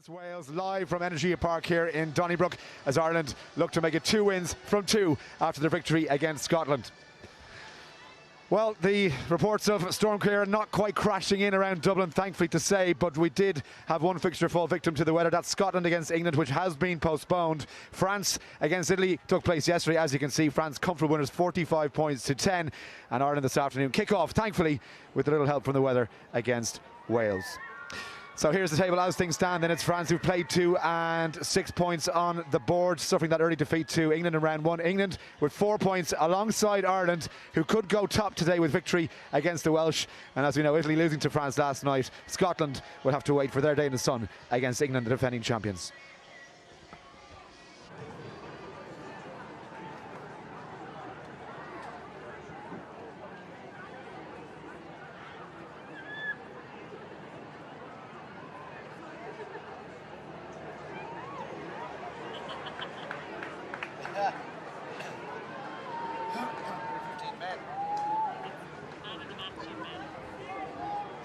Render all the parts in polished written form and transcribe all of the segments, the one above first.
Wales live from Energia Park here in Donnybrook as Ireland look to make it 2 wins from 2 after their victory against Scotland. Well, the reports of storm clear not quite crashing in around Dublin, thankfully to say, but we did have one fixture fall victim to the weather. That's Scotland against England, which has been postponed. France against Italy took place yesterday. As you can see, France comfortable winners, 45 points to 10. And Ireland this afternoon kick off, thankfully, with a little help from the weather against Wales. So here's the table as things stand. Then it's France who've played 2 and 6 points on the board, suffering that early defeat to England in round 1. England with 4 points alongside Ireland, who could go top today with victory against the Welsh. And as we know, Italy losing to France last night. Scotland will have to wait for their day in the sun against England, the defending champions.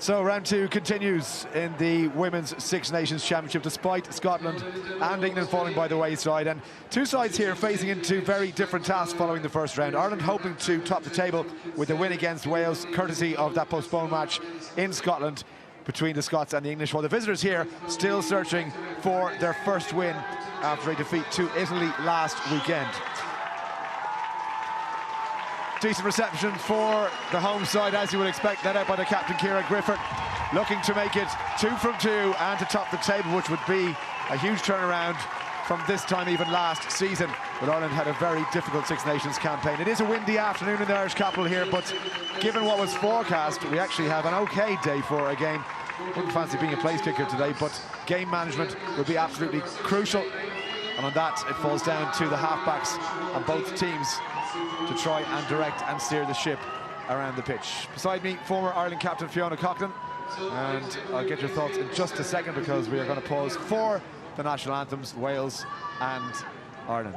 So round 2 continues in the Women's Six Nations Championship, despite Scotland and England falling by the wayside. And two sides here facing into very different tasks following the first round. Ireland hoping to top the table with a win against Wales, courtesy of that postponed match in Scotland between the Scots and the English, while the visitors here still searching for their first win after a defeat to Italy last weekend. Decent reception for the home side, as you would expect, led out by the captain, Ciara Griffith, looking to make it 2 from 2 and to top the table, which would be a huge turnaround from this time even last season. But Ireland had a very difficult Six Nations campaign. It is a windy afternoon in the Irish capital here, but given what was forecast, we actually have an okay day for a game. Wouldn't fancy being a place kicker today, but game management will be absolutely crucial. And on that, it falls down to the halfbacks and both teams to try and direct and steer the ship around the pitch. Beside me, former Ireland captain Fiona Coughlin, and I'll get your thoughts in just a second because we are going to pause for the national anthems, Wales and Ireland.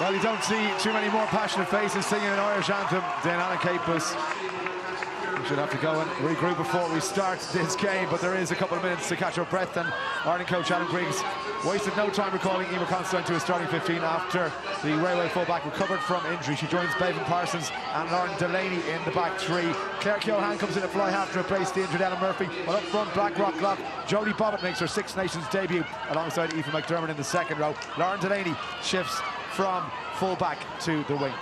Well, you don't see too many more passionate faces singing an Irish anthem than Alan Capus. We should have to go and regroup before we start this game, but there is a couple of minutes to catch our breath, and Ireland coach Alan Griggs wasted no time recalling Emer Considine to his starting 15 after the Railway fullback recovered from injury. She joins Bevan Parsons and Lauren Delaney in the back three. Claire Keohane comes in at fly half to replace the injured Ellen Murphy, while up front Blackrock Lock Jodie Bobbitt makes her Six Nations debut alongside Aoife McDermott in the second row. Lauren Delaney shifts from fullback to the wing.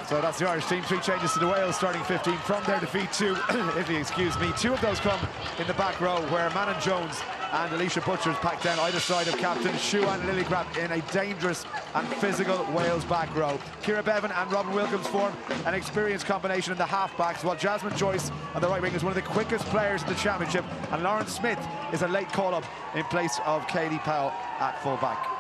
So that's the Irish team. 3 changes to the Wales starting 15 from their defeat to Italy, excuse me. 2 of those come in the back row, where Manon Jones and Alicia Butcher's packed down either side of captain Shuan Lillicrap in a dangerous and physical Wales back row. Ciara Bevan and Robin Wilkins form an experienced combination in the half-backs, while Jasmine Joyce on the right wing is one of the quickest players in the championship, and Lauren Smith is a late call-up in place of Kaylee Powell at full-back.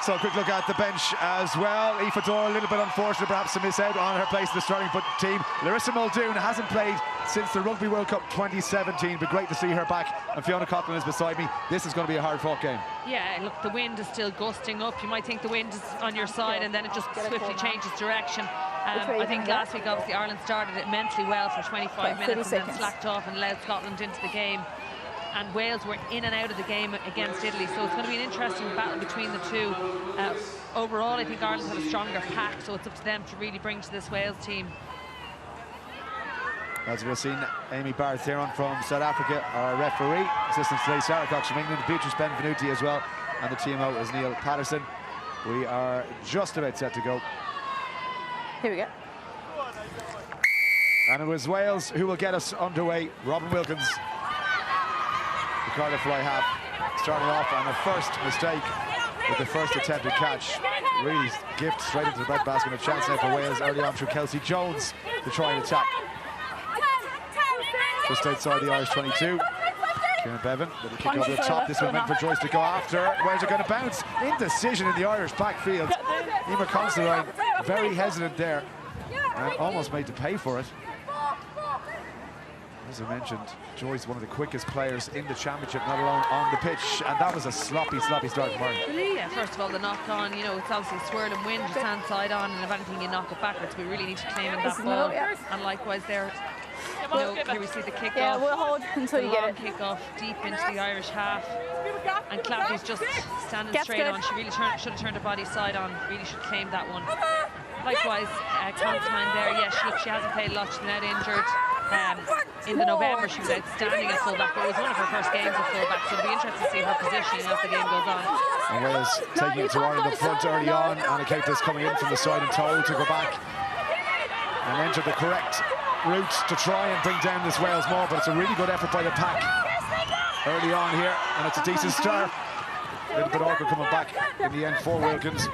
So a quick look at the bench as well. Aoife Doyle, a little bit unfortunate perhaps to miss out on her place in the starting team. Larissa Muldoon hasn't played since the Rugby World Cup 2017, but great to see her back. And Fiona Coughlin is beside me. This is going to be a hard-fought game. Yeah, look, the wind is still gusting up. You might think the wind is on your side, and then it just swiftly changes direction. I think last week, obviously, Ireland started it immensely well for 25 minutes and then slacked off and allowed Scotland into the game. And Wales were in and out of the game against Italy, so it's going to be an interesting battle between the two. Overall, I think Ireland have a stronger pack, so it's up to them to really bring to this Wales team. As we've seen, Amy Barrett-Theron from South Africa, our referee. Assistant today, Sarah Cox from England, Beatrice Benvenuti as well, and the TMO is Neil Patterson. We are just about set to go. Here we go. And it was Wales who will get us underway. Robin Wilkins, Carter fly half, starting off on a first mistake with the first attempted catch. Really gift straight into the breadbasket. A chance now for Wales early on through Kelsey Jones to try and attack. Just outside the Irish 22. Ciara Bevan with a kick over the top. This one meant for Joyce to go after. Where's it going to bounce? Indecision in the Irish backfield. Emer Considine very hesitant there. Almost made to pay for it. As I mentioned, Joyce, one of the quickest players in the championship, not alone on the pitch, and that was a sloppy start from Ireland. Yeah, first of all, the knock-on, you know, it's obviously a swirling wind, it's hand side on, and if anything, you knock it backwards. We really need to claim in that ball. And likewise there, you know, here we see the kick-off. Yeah, we'll hold until you get it. Kick-off deep into the Irish half. And Clappy's just standing straight on. She really should have turned her body side on, really should claim that one. Likewise, Considine there, yes, she hasn't played a lot, she's now injured. In the November, she was outstanding at fullback, but it was one of her first games at fullback, so it'll be interesting to see her positioning as the game goes on. And Wales taking it to Ireland up front early on. Anna Capus coming in from the side and told to go back and enter the correct route to try and bring down this Wales maul, but it's a really good effort by the pack early on here, and it's a decent start. A little bit awkward coming back in the end for Wilkins.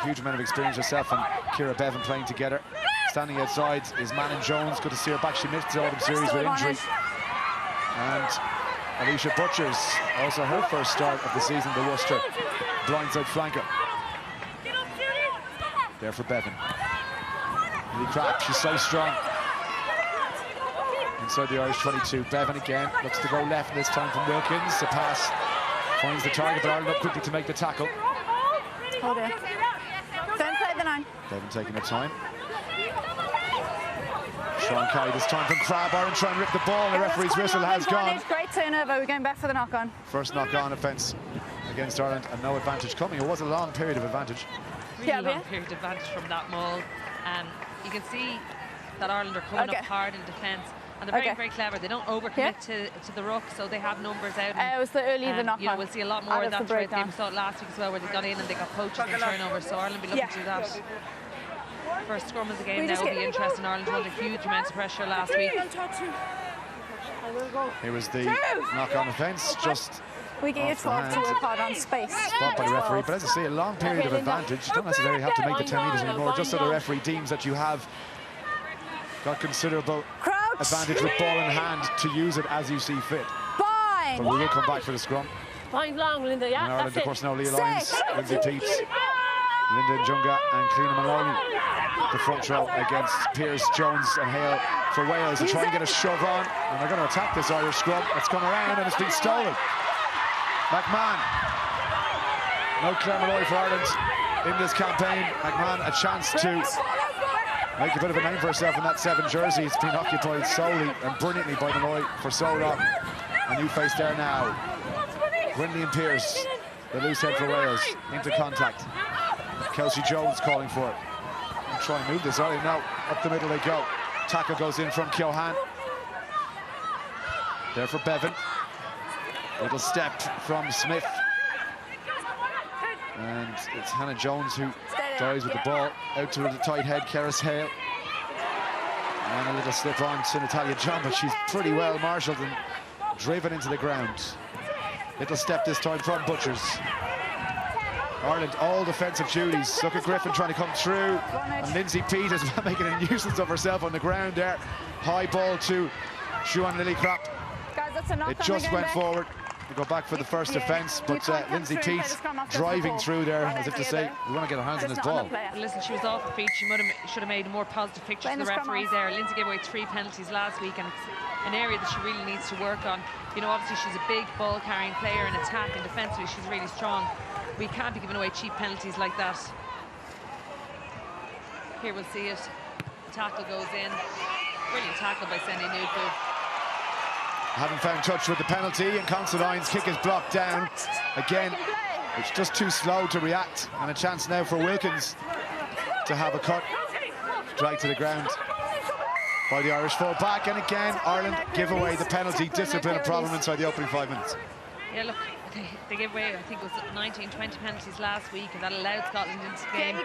Huge amount of experience herself and Ciara Bevan playing together. Standing outside is Manon Jones. Good to see her back. She missed the autumn series with injury. And Alicia Butcher's also her first start of the season, the Worcester blindside flanker. There for Bevan. Really crap, she's so strong. Inside the Irish 22. Bevan again looks to go left this time from Wilkins. The pass finds the target, but Ireland up quickly to make the tackle. Hold it. Don't play the 9. Bevan taking her time. Sean Kelly this time from Crab. Ireland trying to rip the ball, and the referee's whistle has gone. Great turnover, we're going back for the knock-on. First knock-on offence against Ireland, and no advantage coming. It was a long period of advantage. Really long period of advantage from that maul. You can see that Ireland are coming up hard in defence, and they're very clever. They don't overcommit to the ruck, so they have numbers out. It was the early the knock-on. You know, we'll see a lot more of that throughout the game. We saw it last week as well, where they got in and they got poached and turnovers, so Ireland will be looking to do that. First scrum of the game now will be interesting. Ireland under huge amounts of pressure last week. Here was the knock-on offence, just we get you 12 to work hard on space. Spot by the referee, but as I say, a long period of advantage. You don't necessarily have to make the 10 metres anymore, just so the referee deems that you have got considerable advantage with ball in hand to use it as you see fit. But we will come back for the scrum. Fine long, Linda, yeah. In Ireland, of course, now Leah Lyons, Lindsay Teets, Linda Njunga and Cliona Maloney, the front row against Pearce, Jones and Hale for Wales to try and get a shove on. And they're going to attack this Irish scrum. It's come around and it's been stolen. McMahon. No Claire Malloy for Ireland in this campaign. McMahon a chance to make a bit of a name for herself in that 7 jersey. It's been occupied solely and brilliantly by Malloy for so long. A new face there now. Gwynley and Pearce, the loose head for Wales, into contact. Kelsey Jones calling for it. And try and move this early. Now up the middle they go. Tackle goes in from Keohane. There for Bevan. Little step from Smith. And it's Hannah Jones who dies with the ball. Out to the tight head, Keris Hale. And a little slip on to Natalia John, but she's pretty well marshalled and driven into the ground. Little step this time from Butchers. Ireland all defensive duties. Look at Griffin trying to come through. And Lindsay Peet is making a nuisance of herself on the ground there. High ball to Siwan Lillicrop. It just went forward. We go back for the first defence, but Lindsay Peet driving through there as if to say, we want to get our hands on this ball. Listen, she was off her feet. She should have made a more positive picture to the referees there. Lindsay gave away 3 penalties last week, and it's an area that she really needs to work on. You know, obviously she's a big ball-carrying player in attack, and defensively she's really strong. We can't be giving away cheap penalties like that. Here we'll see it. The tackle goes in. Brilliant tackle by Sendy Nuku. Haven't found touch with the penalty, and Considine's kick is blocked down. Again, it's just too slow to react, and a chance now for Wilkins to have a cut. Dragged to the ground by the Irish full back, and again, Ireland give away the penalty. Discipline a problem inside the opening 5 minutes. Yeah, look, they gave away, I think it was 19, 20 penalties last week, and that allowed Scotland into the game.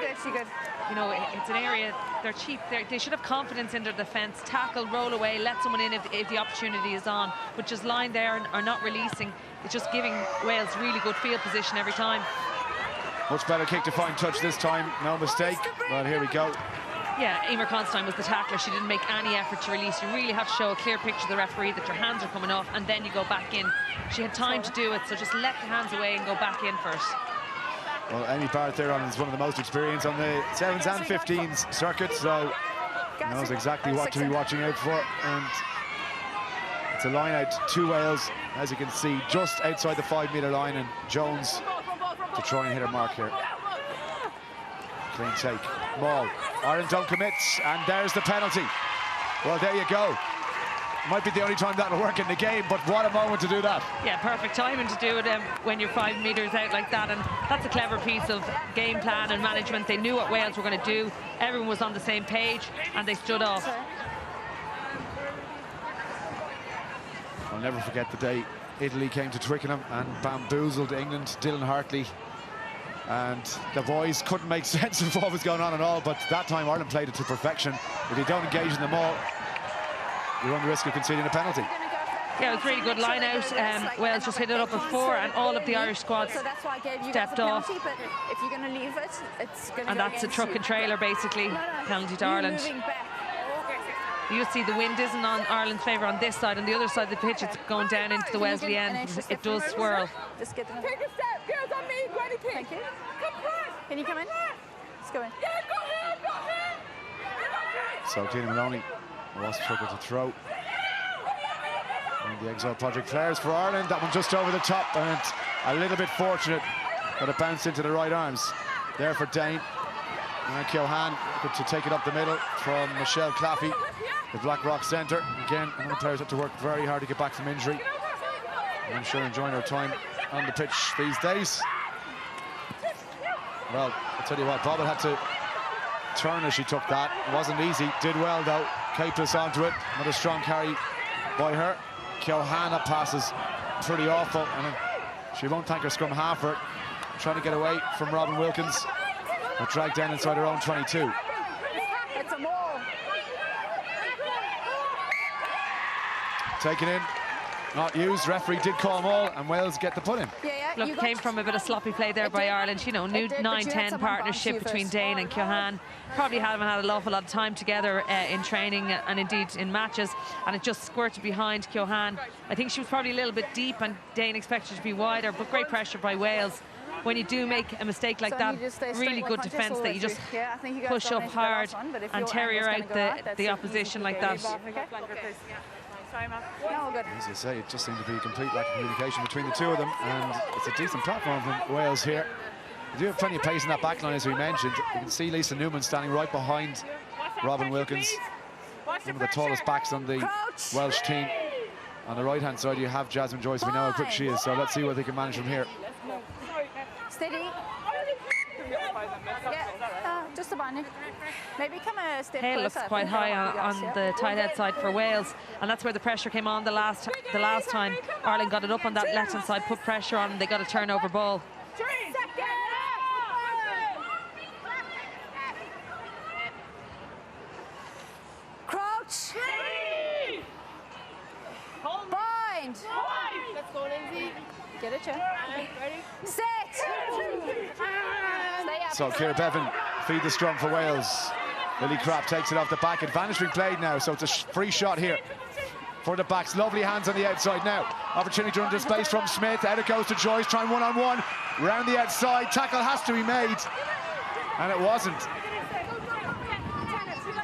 You know, it's an area, they're cheap. They should have confidence in their defence. Tackle, roll away, let someone in if the opportunity is on. But just lying there and are not releasing, it's just giving Wales really good field position every time. Much better kick to find touch this time, no mistake. Well, here we go. Yeah, Emer Considine was the tackler. She didn't make any effort to release. You really have to show a clear picture to the referee that your hands are coming off, and then you go back in. She had time to do it, so just let the hands away and go back in first. Well, Amy Barrett there on is one of the most experienced on the 7s and 15s circuit, so knows exactly what to be watching out for. And it's a line out to Wales, as you can see, just outside the 5-metre line, and Jones to try and hit her mark here. Clean take. Maul. Ireland don't commit, and there's the penalty. Well, there you go. Might be the only time that'll work in the game, but what a moment to do that. Yeah, perfect timing to do it when you're 5 metres out like that, and that's a clever piece of game plan and management. They knew what Wales were going to do. Everyone was on the same page, and they stood off. I'll never forget the day Italy came to Twickenham and bamboozled England. Dylan Hartley and the boys couldn't make sense of what was going on at all, but that time Ireland played it to perfection. If you don't engage in the maul, you run the risk of conceding a penalty. Yeah, it was really good line out. Wales just hit it up at 4, and all of the Irish squads stepped off. But if you're going to leave it, it's going to and that's a truck and trailer, basically. Penalty to Ireland. You see the wind isn't on Ireland's favour on this side. On the other side of the pitch, it's going down into the Wesley end. It does swirl. Just get them. Take a step. Girls on me. Granny kick. Thank you. Can you come in? Let's go in. Yeah, go ahead. So Cliona Maloney was struggled to throw. And the Exile Project players for Ireland. That one just over the top, and a little bit fortunate that it bounced into the right arms. There for Dane. And Keohane good to take it up the middle from Michelle Claffey, the Blackrock centre. Again, one of the players had to work very hard to get back from injury. I'm sure enjoying her time on the pitch these days. Well, I'll tell you what, Bobbitt had to turn as she took that. It wasn't easy. Did well, though. Capeless onto it. Another strong carry by her. Keohane passes pretty awful, and she won't thank her scrum half for it. Trying to get away from Robin Wilkins. But dragged down inside her own 22. It's a maul. Taken in, not used. Referee did call maul, and Wales get the put in. Look, came from a bit of sloppy play there by Ireland. You know, new 9-10 partnership between Dane and Keohane. Probably haven't had an awful lot of time together in training and indeed in matches, and it just squirted behind Keohane. I think she was probably a little bit deep, and Dane expected to be wider, but great pressure by Wales. when you do make a mistake like that, really good defence that you just push up hard and terrier out the opposition like that. As I say, it just seemed to be a complete lack of communication between the two of them, and it's a decent platform from Wales here. They do have plenty of pace in that back line, as we mentioned. You can see Lisa Newman standing right behind Robin Wilkins, one of the tallest backs on the Welsh team. On the right-hand side, you have Jasmine Joyce. We know how quick she is, so let's see what they can manage from here. Steady. Yeah, just about it. Maybe come a step Hale closer. looks quite high on the tight head side for Wales, and that's where the pressure came on the last time. Ireland got it up on that left-hand side, put pressure on, and they got a turnover ball. Crouch. Bind. Let's go, Lindsay. Get it, yeah. Ready? Set. Stay up. So Ciara Bevan feed the scrum for Wales. Lily Crabb takes it off the back. Advantage being played now, so it's a free shot here for the backs. Lovely hands on the outside now. Opportunity to run into space from Smith. Out it goes to Joyce, trying one-on-one. Round the outside, tackle has to be made. And it wasn't.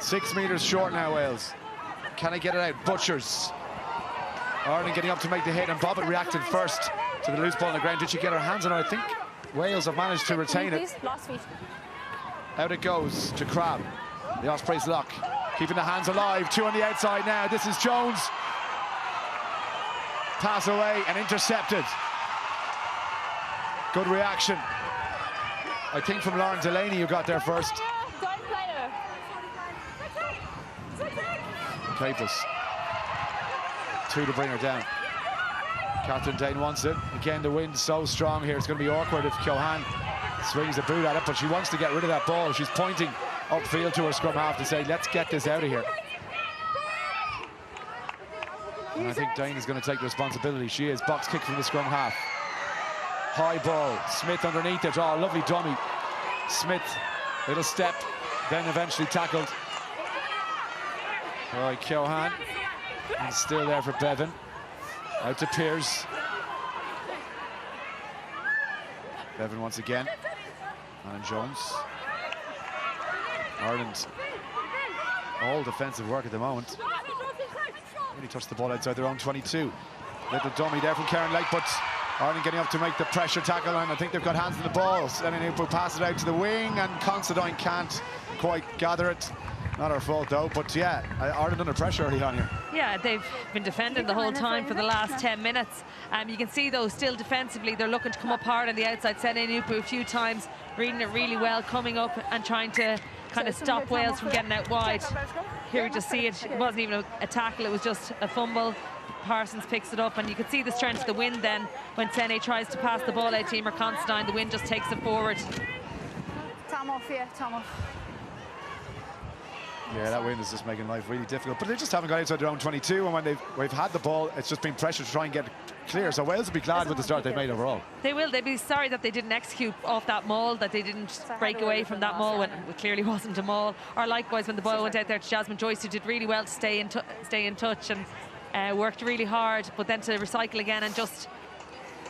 6 metres short now, Wales. Can I get it out? Butchers. Ireland getting up to make the hit, and Bobbitt reacted first to the loose ball on the ground. Did she get her hands on it? I think Wales have managed to retain it. Out it goes to Crabb. The Ospreys lock, keeping the hands alive. Two on the outside now. This is Jones. Pass away and intercepted. Good reaction, I think, from Lauren Delaney, who got there first. Capus. Two to bring her down. Catherine Dane wants it. Again, the wind's so strong here, it's going to be awkward if Keohane swings the boot at it, but she wants to get rid of that ball. She's pointing upfield to her scrum half to say, let's get this out of here. And I think Dane is going to take responsibility. She is. Box kick from the scrum half. High ball. Smith underneath it. Oh, lovely dummy. Smith, little step, then eventually tackled. All right, Keohane. And still there for Bevan. Out to Pearce. Bevan once again. And Jones. Ireland, all defensive work at the moment. Really touched the ball outside their own 22. Little dummy there from Karen Lake, but Ireland getting up to make the pressure tackle, and I think they've got hands on the ball. Senanupu passes it out to the wing, and Considine can't quite gather it. Not her fault though, but yeah, Ireland under pressure early on here. Yeah, they've been defending the whole time for the last 10 minutes. You can see though, still defensively, they're looking to come up hard on the outside. Senanupu a few times, reading it really well, coming up and trying to kind of stop Wales from getting out wide. Here we just see it wasn't even a tackle, it was just a fumble. Parsons picks it up, and you can see the strength of the wind then when Sene tries to pass the ball out to Emer Considine. The wind just takes it forward. Tom off, yeah, Tom off. Yeah, that wind is just making life really difficult, but they just haven't got outside their own 22, and when we've had the ball, it's just been pressure to try and get clear. So Wales will be glad with the start they've made overall. They will. They'll be sorry that they didn't execute off that maul, that they didn't break away from that maul when it clearly wasn't a maul. Or likewise when the ball went out there to Jasmine Joyce, who did really well to stay in touch and worked really hard, but then to recycle again and just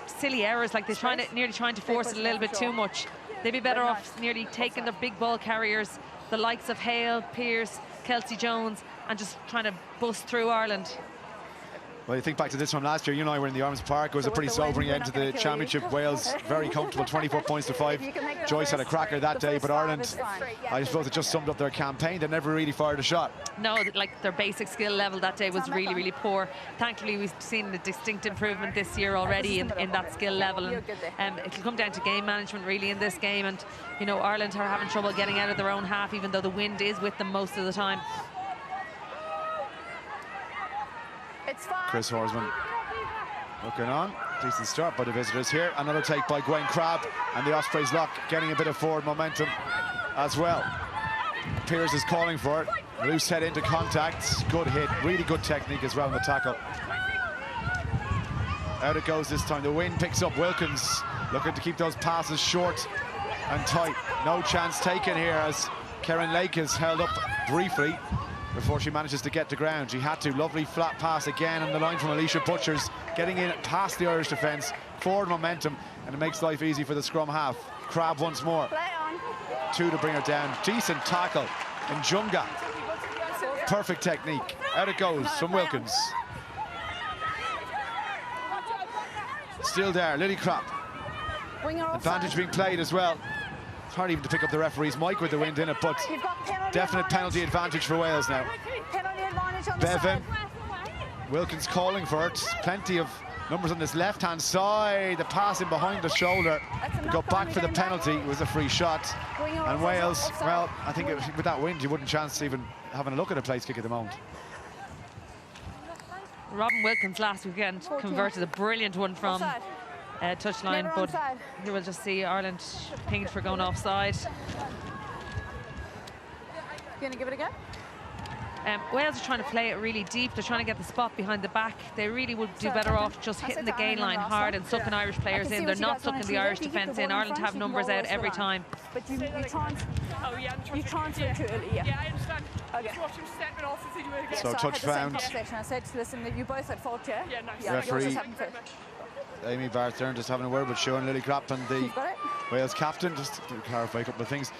silly errors, like they're nearly trying to force it a little bit too much. They'd be better off nearly taking their big ball carriers, the likes of Hale, Pearce, Kelsey Jones, and just trying to bust through Ireland. Well, you think back to this from last year, you and I were in the Arms Park. It was a pretty sobering end to the championship. Wales, very comfortable, 24 points to 5. Joyce had a cracker that day, but Ireland, I suppose it just summed up their campaign. They never really fired a shot. No, like their basic skill level that day was really, really poor. Thankfully, we've seen a distinct improvement this year already in that skill level. And it'll come down to game management really in this game. And, you know, Ireland are having trouble getting out of their own half, even though the wind is with them most of the time. Chris Horsman looking on. Decent start by the visitors here. Another take by Gwen Crabb, and the Ospreys lock getting a bit of forward momentum as well. Pearce is calling for it. Loose head into contact. Good hit. Really good technique as well in the tackle. Out it goes this time. The wind picks up. Wilkins looking to keep those passes short and tight. No chance taken here as Karen Lake is held up briefly before she manages to get to ground. She had to. Lovely flat pass again on the line from Alicia Butchers, getting in past the Irish defence. Forward momentum. and it makes life easy for the scrum half. Crabb once more. Play on. 2 to bring her down. Decent tackle. And Njunga. Perfect technique. Out it goes from Wilkins. Still there, Lily Crabb. Advantage being played as well. It's hard even to pick up the referee's mic with the wind in it, but definite penalty advantage for Wales now. Penalty advantage on the Bevan. side. Wilkins calling for it. Plenty of numbers on this left-hand side. The pass in behind the shoulder. Go back for the penalty. It was a free shot. And Wales, well, I think with that wind, you wouldn't chance even having a look at a place kick at the moment. Robin Wilkins last weekend converted a brilliant one from touchline, but here we'll just see Ireland pinged for going offside. You gonna give it a go? Wales are trying to play it really deep. They're trying to get the spot behind the back. They really would do better off just hitting the gain line hard and sucking Irish players in. They're not sucking the Irish defence in. Ireland have numbers out every time. But you transfer it too early, yeah. Yeah, I understand. Okay. Just watch him stepping off the situation. So I touch had the same found. conversation. I said, listen, you both at fault, yeah? Yeah, nice. Yeah, yours Referee. just happened first. Amy Barthurn just having a word with Sean Lily Crabb and the You've got it? Wales captain, just to clarify a couple of things.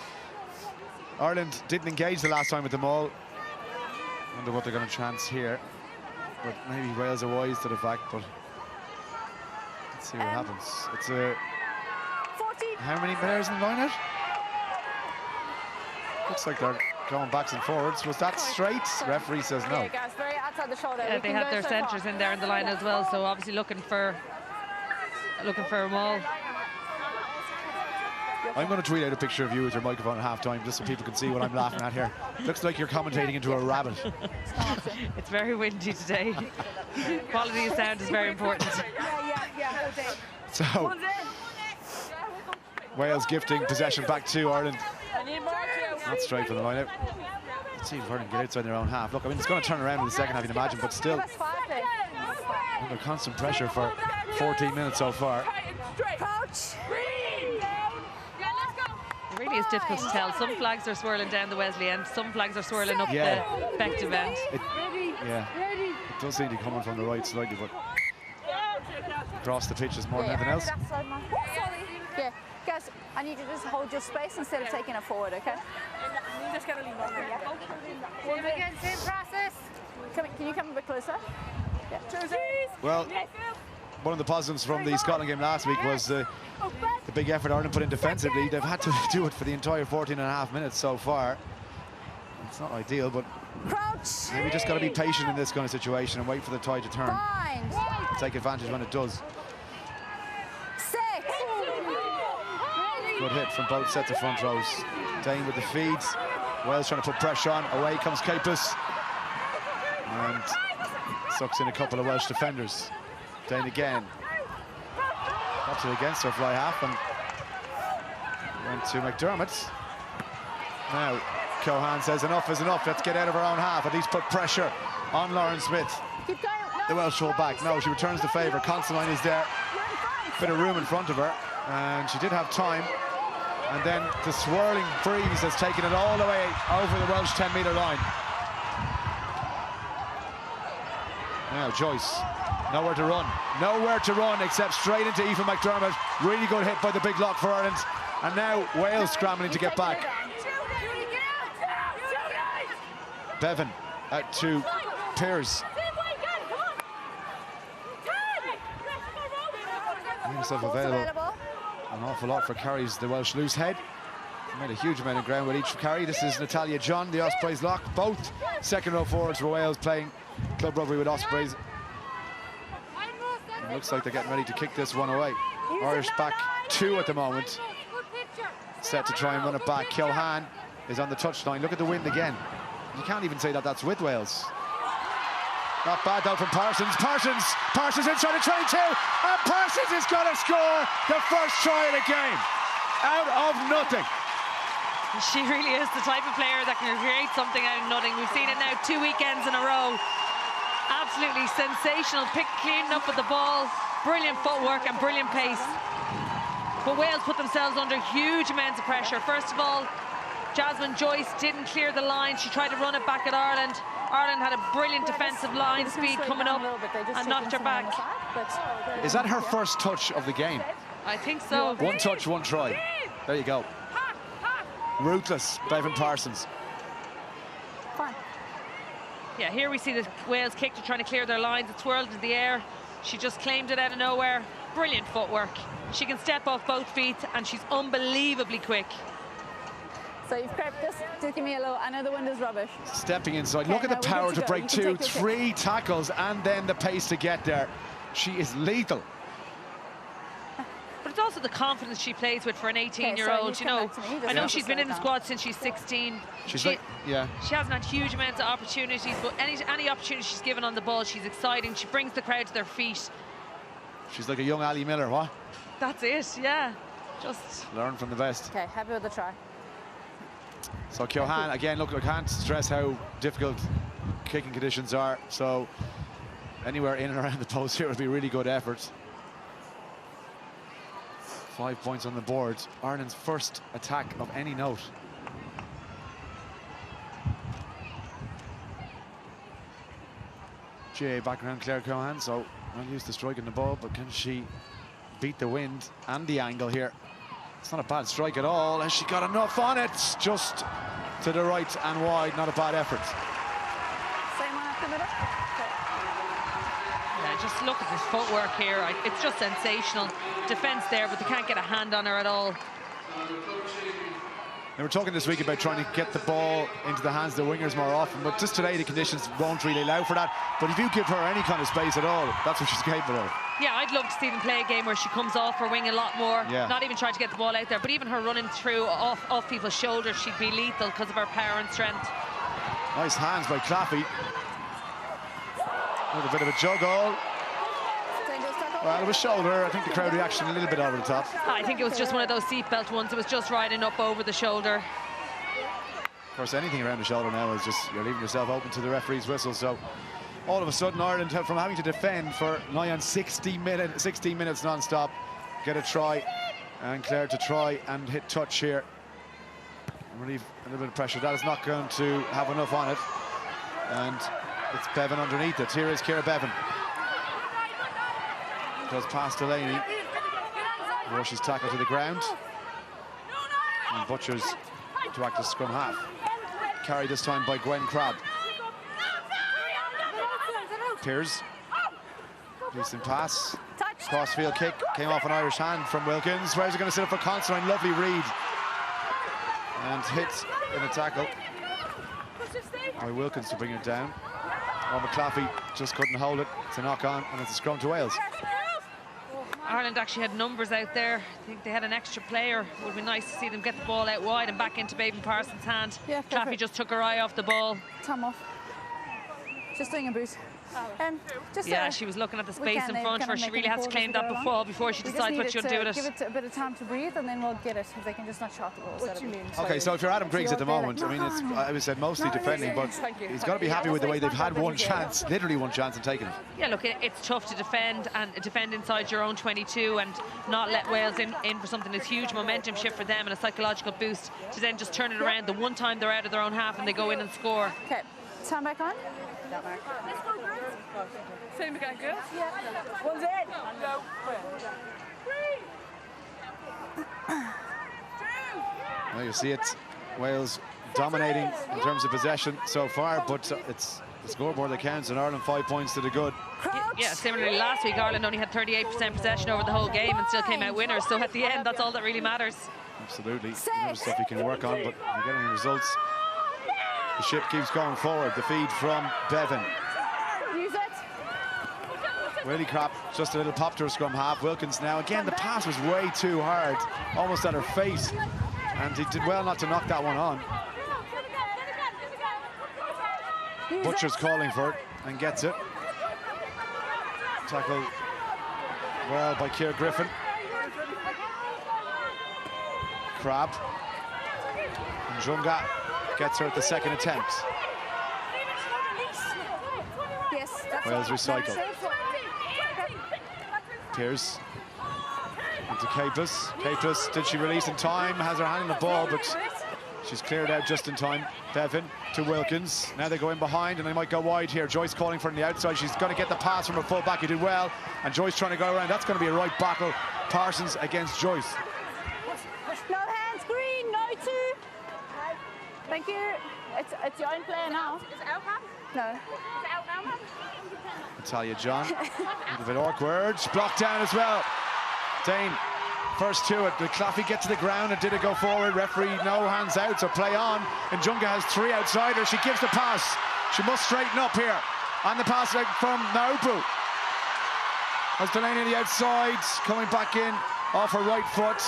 Ireland didn't engage the last time with the maul. Wonder what they're going to chance here. But maybe Wales are wise to the fact, but let's see what happens. It's a 40. how many players in the line out? Looks like they're going backs and forwards. Was that straight? Referee says no. Yeah, guys, very outside the shoulder. They have their centres in there in the line as well, so obviously looking for a maul. I'm going to tweet out a picture of you with your microphone at half-time just so people can see what I'm laughing at here. Looks like you're commentating into a rabbit. It's very windy today. Quality of sound is very important. Yeah. So, Wales gifting possession back to Ireland. Not straight from the line out. Let's see if Ireland get outside their own half. Look, I mean, it's going to turn around in the second half, you'd imagine, but still under constant pressure for 14 minutes so far. Crouch. It really is difficult to tell. Some flags are swirling down the Wesley end, some flags are swirling up the Bective end. It does seem to be coming from the right slightly, but across the pitch is more than anything else. Yeah, guys, I need you to just hold your space instead of taking it forward, okay? Just gonna leave on there. Same again, same process. Can you come a bit closer? Yeah. Well, one of the positives from the Scotland game last week was the big effort Ireland put in defensively. They've had to do it for the entire 14.5 minutes so far. It's not ideal, but maybe just got to be patient in this kind of situation and wait for the tide to turn. Take advantage when it does. Good hit from both sets of front rows. Dane with the feeds. Wales trying to put pressure on. Away comes Capus. And sucks in a couple of Welsh defenders. Dane again. Pops it against her fly half and went to McDermott. Now Cohan says enough is enough. Let's get out of our own half. At least put pressure on Lauren Smith. The Welsh hold back. No, she returns the favour. Considine is there. Bit of room in front of her. And she did have time. And then the swirling breeze has taken it all the way over the Welsh 10-metre line. Now Joyce, nowhere to run. Nowhere to run except straight into Aoife McDermott. Really good hit by the big lock for Ireland. And now Wales scrambling to get back. Bevan out to Pearce. Made himself available. An awful lot for carries the Welsh loose head. Made a huge amount of ground with each carry. This is Natalia John, the Ospreys lock. Both second row forwards for Wales playing club rugby with Ospreys. It looks like they're getting ready to kick this one away. Irish back 2 at the moment. Set to try and run it back. Keohane is on the touchline. Look at the wind again. You can't even say that that's with Wales. Not bad though from Parsons. Parsons inside the 22, and Parsons is going to score the first try of the game out of nothing. She really is the type of player that can create something out of nothing. We've seen it now 2 weekends in a row. Absolutely sensational pick, cleaning up with the ball, brilliant footwork and brilliant pace. But Wales put themselves under huge amounts of pressure. First of all, Jasmine Joyce didn't clear the line. She tried to run it back at Ireland. Ireland had a brilliant defensive line speed coming up and knocked her back. Is that her first touch of the game? I think so. One touch, one try. There you go. Ruthless, Bevan Parsons. Fine. Yeah, here we see the Wales kick. They're trying to clear their lines. It's whirled in the air. She just claimed it out of nowhere. Brilliant footwork. She can step off both feet, and she's unbelievably quick. So you've prepped this. Just give me a low. I know the wind is rubbish. Stepping inside. Okay, Look at the now we're power good to to go. break You can 2, take your 3 tackles, and then the pace to get there. She is lethal. But it's also the confidence she plays with for an 18-year-old. Okay, so you know, you come back to me. Just I know have she's to been slow in the down. squad since she's 16. She's like, yeah. She hasn't had huge amounts of opportunities, but any opportunity she's given on the ball, she's exciting. She brings the crowd to their feet. She's like a young Ali Miller, what? That's it, yeah. Just Learn from the best. Okay, happy with the try. So Keohane, again, look, I can't stress how difficult kicking conditions are. So anywhere in and around the post here would be really good effort. 5 points on the board. Ireland's first attack of any note. GA back around Claire Keohane, so well used to striking the ball, but can she beat the wind and the angle here? It's not a bad strike at all, and she got enough on it. Just to the right and wide, not a bad effort. Same one up the middle. Okay. Yeah, just look at this footwork here. It's just sensational. Defence there, but they can't get a hand on her at all. They were talking this week about trying to get the ball into the hands of the wingers more often, but just today the conditions won't really allow for that. But if you give her any kind of space at all, that's what she's capable of. Yeah, I'd love to see them play a game where she comes off her wing a lot more, Yeah. not even trying to get the ball out there, but even her running through off people's shoulders, she'd be lethal because of her power and strength. Nice hands by Claffey. A little bit of a juggle. Dangerous tackle. Well, it was shoulder. I think the crowd reaction a little bit over the top. I think it was just one of those seatbelt ones. It was just riding up over the shoulder. Of course, anything around the shoulder now is just, you're leaving yourself open to the referee's whistle. So all of a sudden, Ireland, from having to defend for nigh on 16 minutes non-stop, get a try. And Claire to try and hit touch here. Relieve a little bit of pressure. That is not going to have enough on it. And it's Bevan underneath it. Here is Ciara Bevan. Goes past Delaney. Before she's tackled to the ground. And Butchers to act as scrum half. Carried this time by Gwen Crabb. Pears. Decent pass. Crossfield kick. Came off an Irish hand from Wilkins. Where's he going to sit up for Considine? Lovely read. And hit in a tackle by Wilkins to bring it down. Oh, McClaffey just couldn't hold it. It's a knock on, and it's a scrum to Wales. Ireland actually had numbers out there. I think they had an extra player. It would be nice to see them get the ball out wide and back into Bevan Parsons' hand. Yeah, Claffey perfect. just took her eye off the ball. Tom off. Just doing a boot. Just Yeah, she was looking at the space in front of her. She really had to claim that before she decides what she'll do with it. Give it a bit of time to breathe, and then we'll get it. If they can just not shot the ball. What do you mean? Okay, so if you're Adam Griggs at the moment, I mean, it's, I would say mostly defending, but he's got to be happy with the way they've had one chance, literally one chance, and taken it. Yeah, look, it's tough to defend and defend inside your own 22 and not let Wales in for something that's huge momentum shift for them and a psychological boost to then just turn it around the one time they're out of their own half and they go in and score. Okay, time back on. Same again, girls? Yeah. One's in. Well, you see it, Wales dominating in terms of possession so far, but it's the scoreboard that counts, and Ireland 5 points to the good. Yeah, similarly last week Ireland only had 38% possession over the whole game and still came out winners, so at the end that's all that really matters. Absolutely, another stuff you can work on, but you're getting results. The ship keeps going forward. The feed from Bevan. Use it. Really crap, just a little pop to her scrum half. Wilkins now, again, the pass was way too hard, almost at her face, and he did well not to knock that one on. Butcher's calling for it and gets it. Tackle well by Ciara Griffin. Crabb. Njunga gets her at the second attempt. Yes, that's Wales all. recycle. Pearce into Capus. Capus, did she release in time? Has her hand on the ball, but she's cleared out just in time. Bevan to Wilkins. Now they go in behind and they might go wide here. Joyce calling for it on the outside. She's going to get the pass from her full back. He did well. And Joyce trying to go around. That's going to be a right battle Parsons against Joyce. No hands, green, no two. Thank you. It's your own player now. Is it out, Pam? No. Is it out now, Pam? Natalia John, a little bit awkward, blocked down as well. Dane, first to it. Did Claffey get to the ground and did it go forward? Referee, no hands out, so play on. And Njunga has 3 outside her. She gives the pass. She must straighten up here. On the pass from Naupu. As Delaney on the outside, coming back in off her right foot.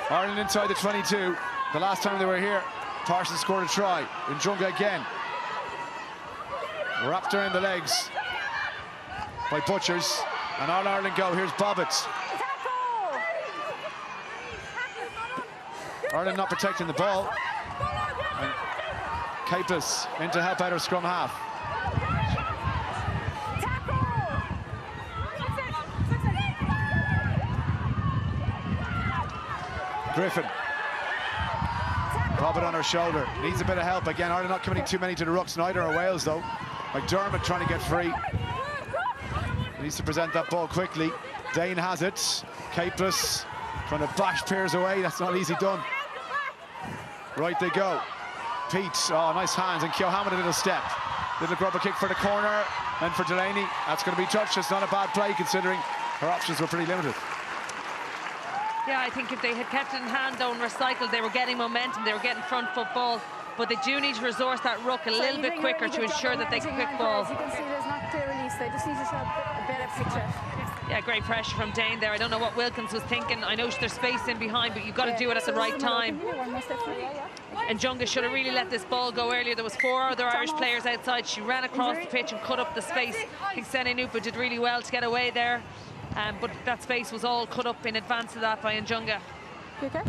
Ireland inside the 22. The last time they were here, Parsons scored a try. Njunga again. Wrapped her in the legs by Butchers. And All Ireland go. Here's Bobbitt. Ireland not protecting the ball. And Capeless in to help out her scrum half. Griffin. Bobbitt on her shoulder. Needs a bit of help. Again, Ireland not committing too many to the rucks. Neither are Wales, though. McDermott trying to get free. Needs to present that ball quickly. Dane has it. Capeless trying to bash Pears away. That's not easy done. Right they go. Pete, oh, nice hands. And Keohane a little step. Little grubber kick for the corner. And for Delaney, that's going to be touched. It's not a bad play considering her options were pretty limited. Yeah, I think if they had kept it in hand though and recycled, they were getting momentum, they were getting front foot ball, but they do need to resource that ruck a little bit quicker to ensure that they can quick ball. As you can see, there's not clear release. They just need to show a better picture. Yeah, great pressure from Dane there. I don't know what Wilkins was thinking. I know there's space in behind, but you've got to do it at the right time. And Njunga should have really let this ball go earlier. There was 4 other Irish players outside. She ran across the pitch and cut up the space. I think Sene Nupa did really well to get away there. But that space was all cut up in advance of that by Njunga. You okay?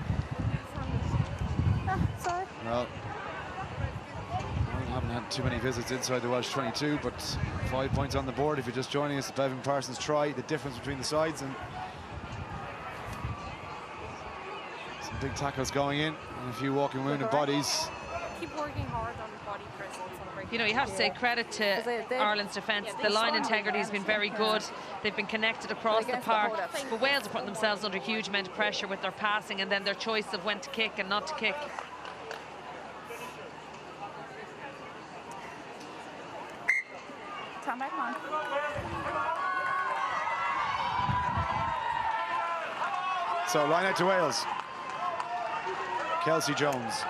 Oh, sorry. Well, we haven't had too many visits inside the Welsh 22, but 5 points on the board if you're just joining us. Bevan Parsons try, the difference between the sides, and some big tackles going in and a few walking wounded bodies. Keep working hard on the body press. You know, you have to say credit to Ireland's defence. The line integrity has been very good. They've been connected across the park. But Wales are putting themselves under a huge amount of pressure with their passing and then their choice of when to kick and not to kick. Come back on. So line out to Wales. Kelsey Jones.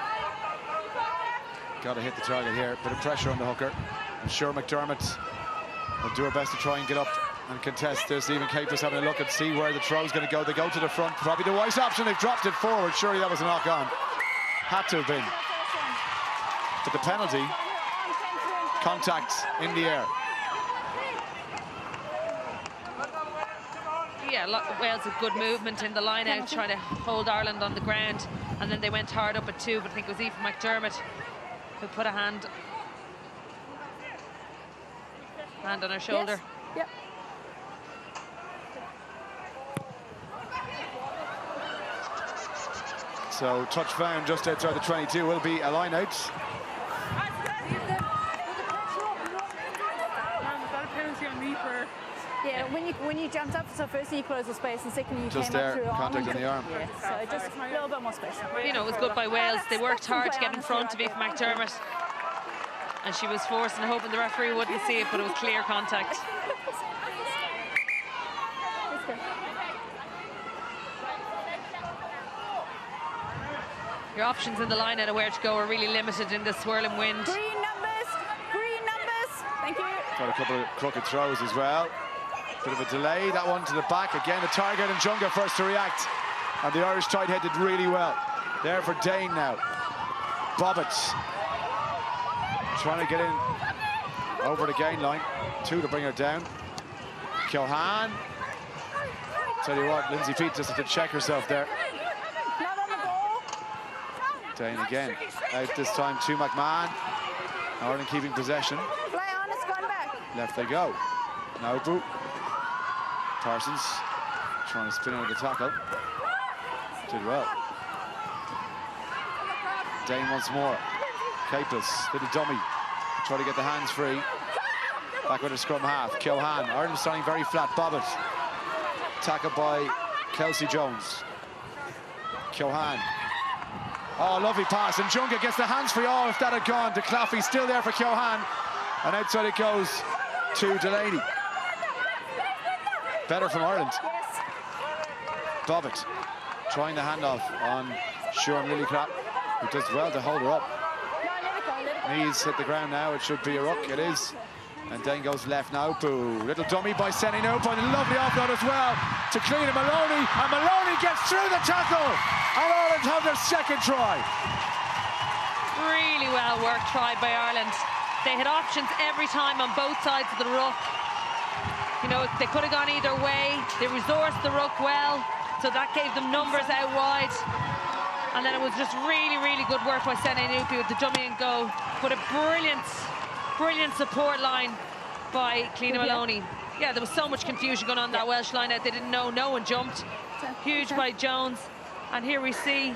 Got to hit the target here. Bit of pressure on the hooker. I'm sure McDermott will do her best to try and get up and contest this. Even Capeless having a look and see where the throw's going to go. They go to the front. Probably the wise option. They've dropped it forward. Surely that was a knock on. Had to have been. But the penalty, contact in the air. Yeah, Wales had good movement in the line out, trying to hold Ireland on the ground. And then they went hard up at 2, but I think it was Aoife McDermott who put a hand on her shoulder. Yes. Yep. So touch found just outside the 22 will be a line out. Yeah, when you jumped up, so firstly you closed the space, and secondly you just came there, up through contact arm. on the arm. Yeah, so just a little bit more space. You know, it was good by Wales. They worked hard to get in front of Aoife McDermott. And she was forcing and hoping the referee wouldn't see it, but it was clear contact. Your options in the line out of where to go are really limited in this swirling wind. Green numbers, thank you. Got a couple of crooked throws as well. Bit of a delay, that one to the back. Again, the target and Njunga first to react. And the Irish tight head did really well. There for Dane now. Bobbitt trying to get in over the gain line. 2 to bring her down. Keohane. Tell you what, Lindsay Peat just had to check herself there. Not on the ball. Dane again. Out this time to McMahon. Ireland keeping possession. Play on, it's gone back. Left they go. Naupu. Parsons trying to spin out the tackle. Did well. Dane once more. Capeless, little dummy. Try to get the hands free. Back with a scrum half. Keohane. Ireland starting very flat. Bobbitt. tackle by Kelsey Jones. Keohane. Oh, lovely pass, and Junga gets the hands free. Oh, if that had gone to Claffey, still there for Keohane. And outside it goes to Delaney. Better from Ireland. Bobbitt trying the handoff on Sian Lillicrap, who does well to hold her up. Knees hit the ground now, it should be a ruck, it is. And then goes left now, boo. Little dummy by Sene Naupo, and a lovely offload as well to Cliona Maloney, and Maloney gets through the tackle, and Ireland have their second try. Really well worked try by Ireland. They had options every time on both sides of the ruck. You know, they could have gone either way. They resourced the ruck well, so that gave them numbers out wide. And then it was just really, really good work by Sene Naupo with the dummy and go. But a brilliant support line by Cliona Maloney. Yeah, there was so much confusion going on that Welsh line out. They didn't know, no one jumped. Huge by Jones. And here we see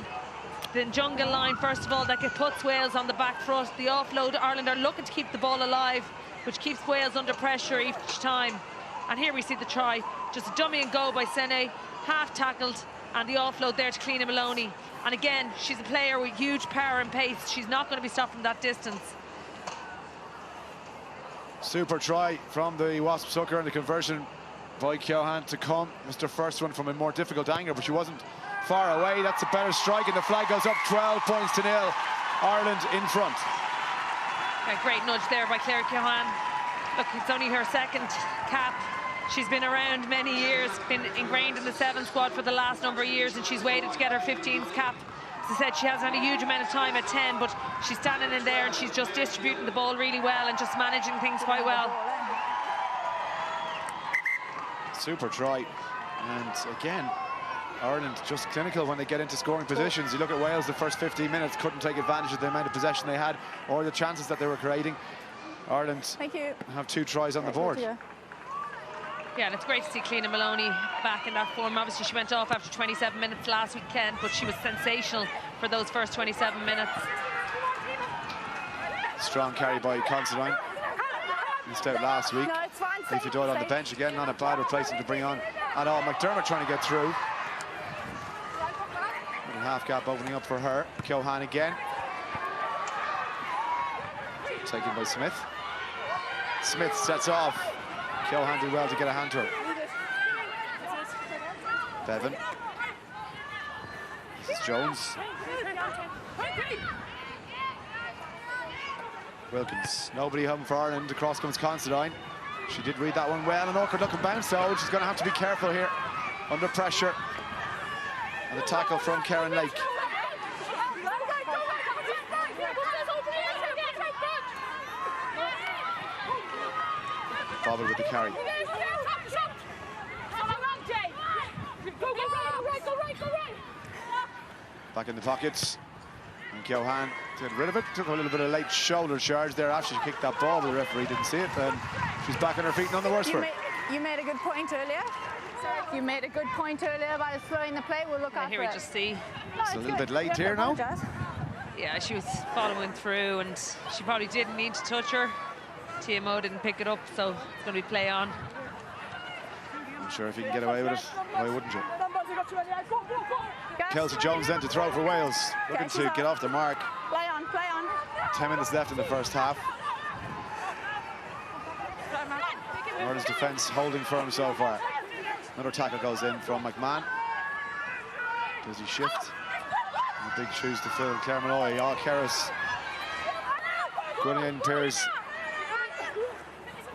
the Junga line, first of all, that puts Wales on the back foot. The offload, Ireland are looking to keep the ball alive, which keeps Wales under pressure each time. And here we see the try, just a dummy and go by Sene, half tackled, and the offload there to Cliona Maloney. And again, she's a player with huge power and pace. She's not going to be stopped from that distance. Super try from the Wasps hooker, and the conversion by Keohane to come. It was the first one from a more difficult angle, but she wasn't far away. That's a better strike, and the flag goes up 12 points to 0. Ireland in front. A great nudge there by Claire Keohane. Look, it's only her second cap. She's been around many years, been ingrained in the 7 squad for the last number of years, and she's waited to get her 15th cap. As I said, she hasn't had a huge amount of time at 10, but she's standing in there and she's just distributing the ball really well and just managing things quite well. Super try. And again, Ireland just clinical when they get into scoring positions. You look at Wales, the first 15 minutes couldn't take advantage of the amount of possession they had or the chances that they were creating. Ireland have 2 tries on the board. Yeah, and it's great to see Cliona Maloney back in that form. Obviously, she went off after 27 minutes last weekend, but she was sensational for those first 27 minutes. Strong carry by Considine. Missed out last week. Leafy Doyle on the bench again, not a bad replacement to bring on at all. McDermott trying to get through. Little half gap opening up for her. Keohane again. Taken by Smith. Smith sets off. Keohane did well to get a hand to her. Bevan. This is Jones. Wilkins. Nobody home for Ireland. Across comes Considine. She did read that one well. An awkward looking bounce, though. She's going to have to be careful here. Under pressure. And the tackle from Karen Lake. Bobbitt with the carry. Back in the pockets. And Keohane to get rid of it. Took a little bit of late shoulder charge there after she kicked that ball, but the referee didn't see it. And she's back on her feet, none the worse for it. You made a good point earlier. You made a good point earlier about slowing the play. We'll look after here we just see. It's a little bit late here now. Yeah, she was following through, and she probably didn't need to touch her. TMO didn't pick it up, so it's going to be play on. I'm sure if you can get away with it, why wouldn't you? Kelsey Jones then to throw for Wales, looking to get off the mark. Play on, play on. 10 minutes left in the first half. Ireland's defence holding firm so far. Another tackle goes in from McMahon. Does he shift? And the big shoes to fill. Claire Malloy, all Keris. Gwyneth Pears.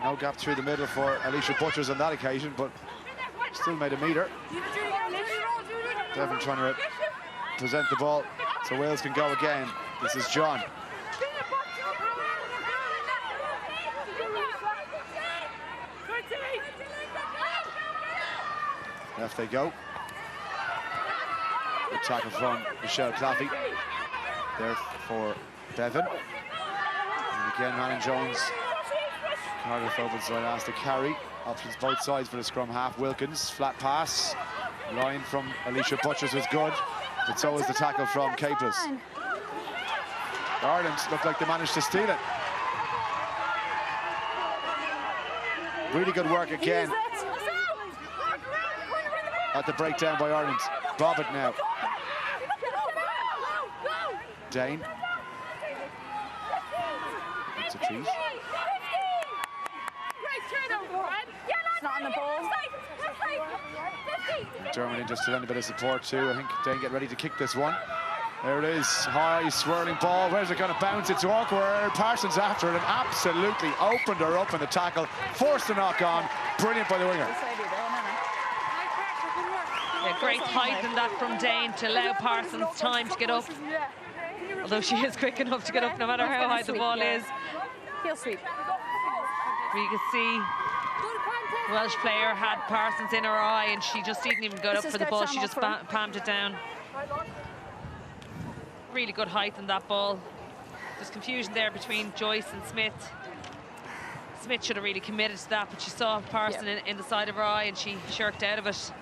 No gap through the middle for Alicia Butchers on that occasion, but still made a metre. Devon trying to present the ball so Wales can go again. This is John. Left they go. Good tackle from Michelle Claffey. There for Bevan. And again, Rhiannon Jones. Cardiff opens right as to carry. Options both sides for the scrum half. Wilkins, flat pass. Line from Alicia Butchers was good, but so was the tackle from Capeless. Ireland looked like they managed to steal it. Really good work again at the breakdown by Ireland. Bobbitt now. Dane. It's a treat. It's not on the ball. Dermot just to lend a bit of support too. I think Dane get ready to kick this one. There it is, high swirling ball. Where's it going to bounce? It's awkward. Parsons after it and absolutely opened her up in the tackle. Forced the knock on. Brilliant by the winger. Yeah, great height in that from Dane to allow Parsons time to get up. Although she is quick enough to get up no matter how high the ball is. Heel sweep. You can see the Welsh player had Parsons in her eye and she just didn't even go up for the ball. She just palmed it down. Really good height in that ball. There's confusion there between Joyce and Smith. Smith should have really committed to that, but she saw Parsons in the side of her eye and she shirked out of it.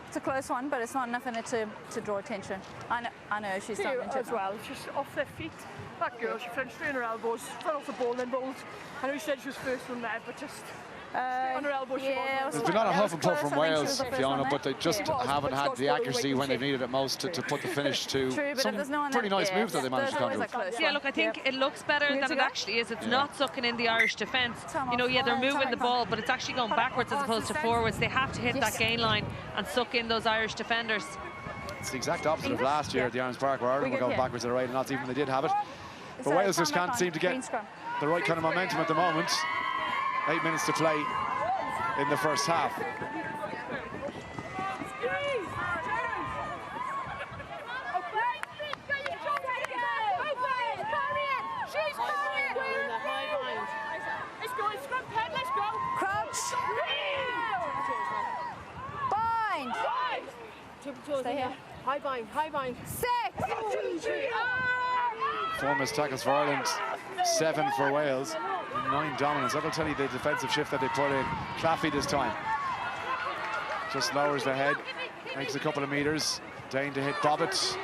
It's a close one, but it's not enough in it to draw attention. I know she's done into it as well. She's off their feet. That girl, she flinched straight on her elbows, fell off the ball, then rolled. I know she said she was first from there, but just on her elbow, she wasn't. There's been a lot of huff and puff from Wales, Fiona, but they just haven't had the accuracy when they've needed it most to put the finish to. True, but some pretty nice moves that they managed to come with. Yeah, look, I think it looks better than it actually is. It's not sucking in the Irish defence. You know, yeah, they're moving the ball, but it's actually going backwards as opposed to forwards. They have to hit that gain line and suck in those Irish defenders. It's the exact opposite of last year at the Irons Park, where Ireland were going backwards at the right and not even when they did have it. But Wales just can't seem to get the right kind of momentum at the moment. 8 minutes to play in the first half. Crouch. Bind. Stay here. High bind, high bind. 6. Foremost tackles for Ireland, 7 for Wales, 9 dominance. That'll tell you the defensive shift that they put in. Claffey this time just lowers the head, makes a couple of meters. Dane to hit Bobbitt.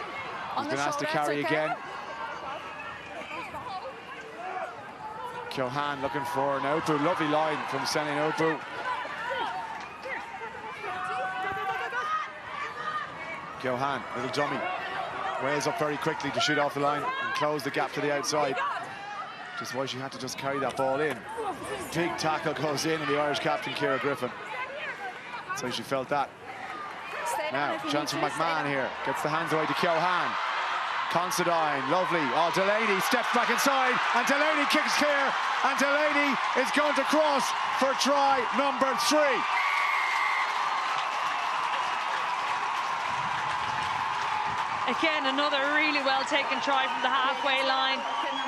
He's been asked to carry again. Keohane looking for an Opu. Lovely line from Sene Opu. Keohane, little dummy. Wales up very quickly to shoot off the line and close the gap to the outside. Just why she had to just carry that ball in. Big tackle goes in, and the Irish captain, Ciara Griffin. So she felt that. Now, chance for McMahon here. Gets the hands away to Keohane. Considine, lovely. Oh, Delaney steps back inside, and Delaney kicks clear, and Delaney is going to cross for try number 3. Again, another really well-taken try from the halfway line.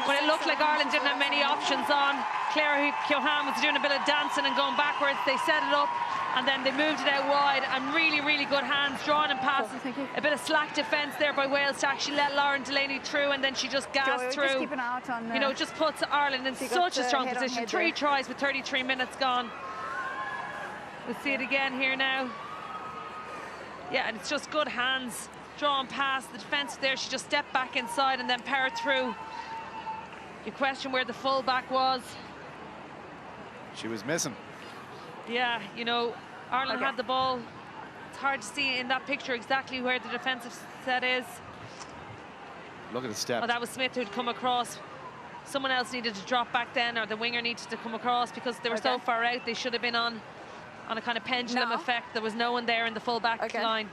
When it looked like Ireland didn't have many options on, Claire Keohane was doing a bit of dancing and going backwards. They set it up, and then they moved it out wide, and really, really good hands drawn and past. A bit of slack defence there by Wales to actually let Lauren Delaney through, and then she just gassed through. Just keep an eye out on, you know, just puts Ireland in such a strong position. 3 tries with 33 minutes gone. We'll see it again here now. Yeah, and it's just good hands. Drawn past the defence there, she just stepped back inside and then powered through. You question where the full-back was. She was missing. Yeah, you know, Ireland had the ball. It's hard to see in that picture exactly where the defensive set is. Look at the step. Oh, that was Smith who'd come across. Someone else needed to drop back then, or the winger needed to come across because they were so far out. They should have been on a kind of pendulum effect. There was no one there in the full-back line.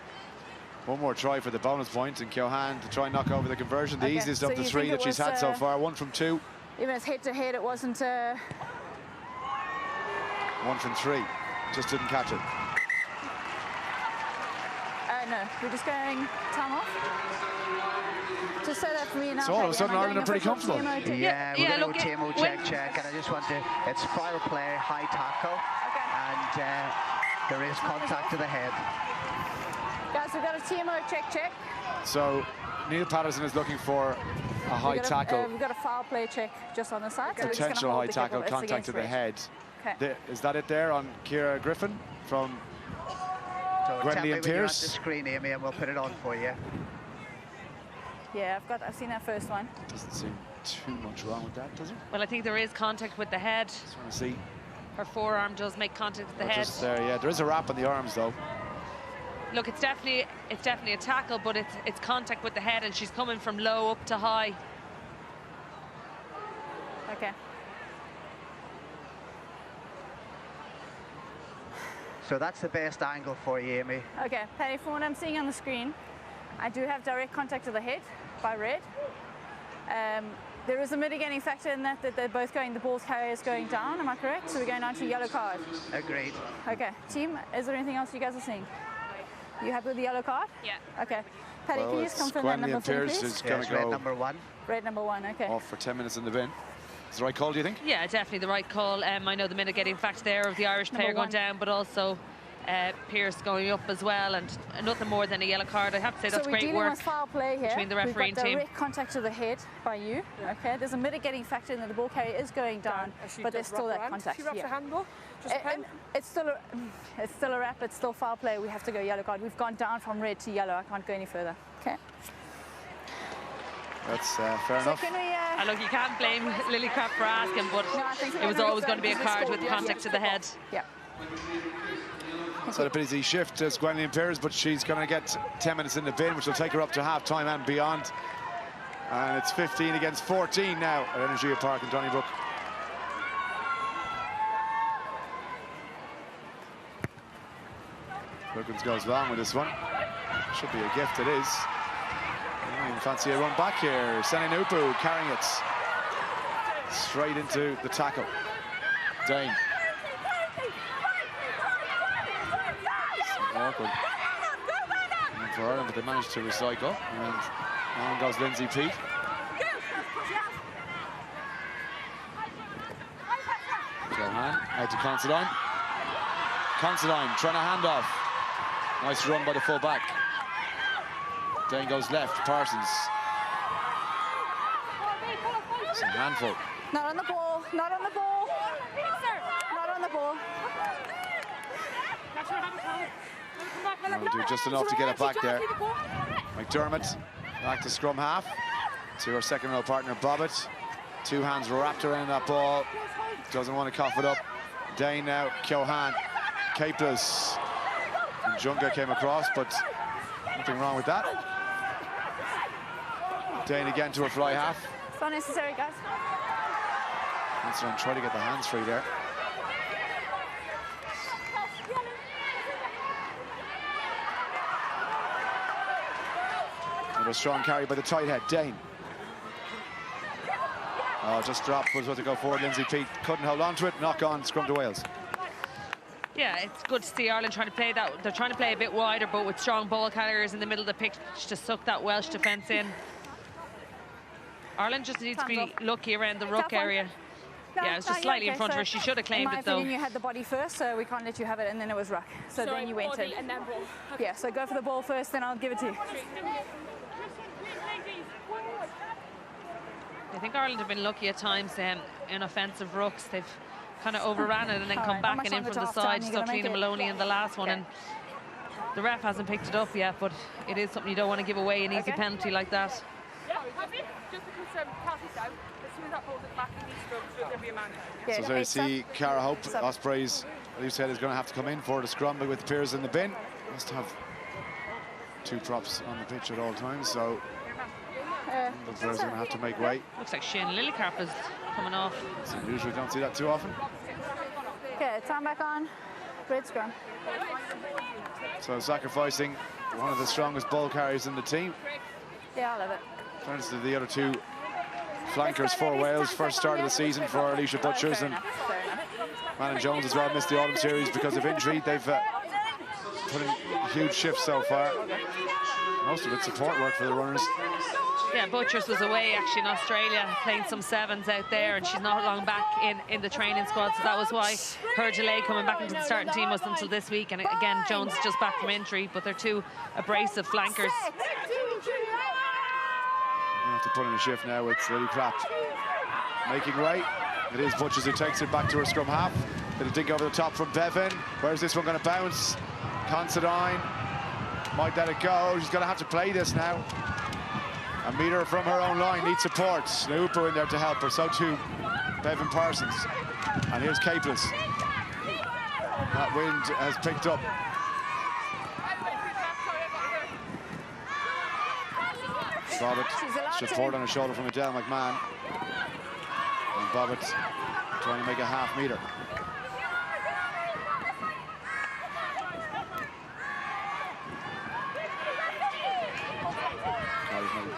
One more try for the bonus point, and Keohane to try and knock over the conversion. The easiest of the 3 that she's had so far. 1 from 2. Even as head-to-head, it wasn't... 1 from 3. Just didn't catch it. No, we're just going time off. Just say that for me now. So all of a sudden Ireland are pretty comfortable. Yeah, we're going to go TMO check, and I just want to... It's foul play, high tackle, and there is contact to the head. Guys, we've got a TMO check. So Neil Patterson is looking for a high tackle. We've got a foul play check just on the side. Potential high tackle, contact to the head. Is that it there on Ciara Griffin from Gwendoline Pearce? The screen, Amy, and we'll put it on for you. Yeah, I've seen that first one. Doesn't seem too much wrong with that, does it? Well, I think there is contact with the head. Just want to see. Her forearm does make contact with the head. Just there, yeah. There is a wrap on the arms, though. look, it's definitely a tackle, but it's contact with the head, and she's coming from low up to high. Okay. So that's the best angle for you, Amy. Okay, Paddy, from what I'm seeing on the screen, I do have direct contact to the head by red. There is a mitigating factor in that they're both going, the ball carrier is going down, am I correct? So we're going on to yellow card. Agreed. Okay, team, is there anything else you guys are seeing? You happy with the yellow card? Yeah. Okay. Paddy, Well, can you just confirm that number for me, Pearce please? is going Yes, to red go number 1. Red number 1, okay. off for 10 minutes in the bin. Is the right call, do you think? Yeah, definitely the right call. I know the mitigating factor there of the Irish player Number going 1. down, but also Pearce going up as well, and nothing more than a yellow card. I have to say that's so we're great dealing work with foul play here. between the referee We've and got team. direct contact to the head by you. Okay, there's a mitigating factor in that the ball carrier is going down, but there's still that contact. She wraps her hand though. Just a pen. It's still a wrap. It's still foul play. We have to go yellow card. We've gone down from red to yellow. I can't go any further. Okay. That's fair So enough. can we? And look, you can't blame Lillicrap for asking, but No, I think it was so. always going to be a card with contact to the head. Yeah. It's had a busy shift as Gwenllian Pearce, but she's going to get 10 minutes in the bin, which will take her up to half-time and beyond. And it's 15 against 14 now at Energia Park in Donnybrook. Wilkins goes long with this one. Should be a gift, it is. Fancy a run back here. Sene Nupu carrying it straight into the tackle. Dane. Awkward. And for Ireland, but they managed to recycle. And on goes Lindsay Peat. Johan out to Considine. Considine trying to hand off. Nice run by the full back. Dane goes left, Parsons. It's a handful. Not on the ball. Not on the ball. Not on the ball. Will do just enough to get it back there. McDermott back to scrum half. To her second row partner, Bobbitt. 2 hands wrapped around that ball. Doesn't want to cough it up. Dane now, Keohane, Capeless. Junga came across, but nothing wrong with that. Dane again to her fly half. It's not necessary, guys. Considine trying to get the hands free there. And a strong carry by the tight head, Dane. Oh, just dropped, was about to go forward. Lindsay Peat couldn't hold on to it. Knock on, scrum to Wales. Yeah, it's good to see Ireland trying to play that. They're trying to play a bit wider, but with strong ball carriers in the middle of the pitch to suck that Welsh defence in. Ireland just needs to be lucky around the ruck area. No, Yeah, it was just slightly in front of her. She should have claimed it, though. In my opinion, you had the body first, so we can't let you have it, and then it was ruck. So then you went in. And then ball. Yeah, so go for the ball first, then I'll give it to you. I think Ireland have been lucky at times in offensive rucks. They've kind of overran it and then All come right, back how and much in from longer the to half-time? side. You So gonna make Trina it? Maloney in the last one, Okay. and the ref hasn't picked it up yet, but it is something you don't want to give away, an easy Okay. penalty like that. Yeah, just because Kelsey's out, as soon as that ball's at the back, he needs to go, so there'll be a man. Yeah, So there you hey, see Cara Hope, Sub. Ospreys, as you said, is going to have to come in for the scrum with Pearce in the bin. Must have 2 props on the pitch at all times, so the players are going to have to make way. Looks like Shane Lillicrap is coming off. So usually don't see that too often. Okay, time back on. Red scrum. So sacrificing one of the strongest ball carriers in the team. Yeah, I love it. Turns to the other 2 flankers for Wales. First start of the season for Alicia Butchers, Fair and enough, fair enough. Manon Jones as well missed the autumn series because of injury. They've put in huge shifts so far. Most of it support work for the runners. Yeah, Butchers was away actually in Australia playing some 7s out there, and she's not long back in the training squad, so that was why her delay coming back into the starting team wasn't until this week. And again, Jones is just back from injury, but they're 2 abrasive flankers. They have to put in a shift now with Lillicrap making way. It is Butchers who takes it back to her scrum half. Did a dig over the top from Bevan. Where's this one going to bounce? Considine might let it go. She's going to have to play this now. A metre from her own line, needs support. Snooper in there to help her, so too Bevan Parsons. And here's Capeless. That wind has picked up. Bobbitt, support on her shoulder from Adele McMahon. And Bobbitt trying to make a half meter.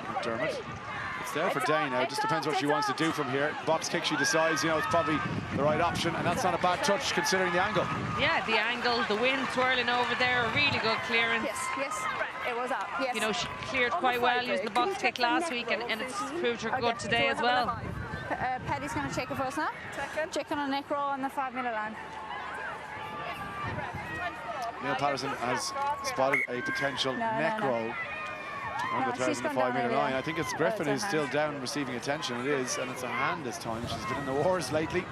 McDermott. It's there for Day now. It just depends what she wants to do from here. Box kick, she decides, you know, it's probably the right option, and that's not a bad touch considering the angle. Yeah, the angle, the wind swirling over there, a really good clearance. Yes, it was out. Yes. You know, she cleared quite well using the box kick last week, and it's proved her good today as well. Paddy's going to check it for us now. Checking on neck roll on the 5 meter line. Neil Patterson has spotted a potential neck roll on the 5 meter line. I think it's Griffin who's still down receiving attention. It is, and it's a hand this time. She's been in the wars lately.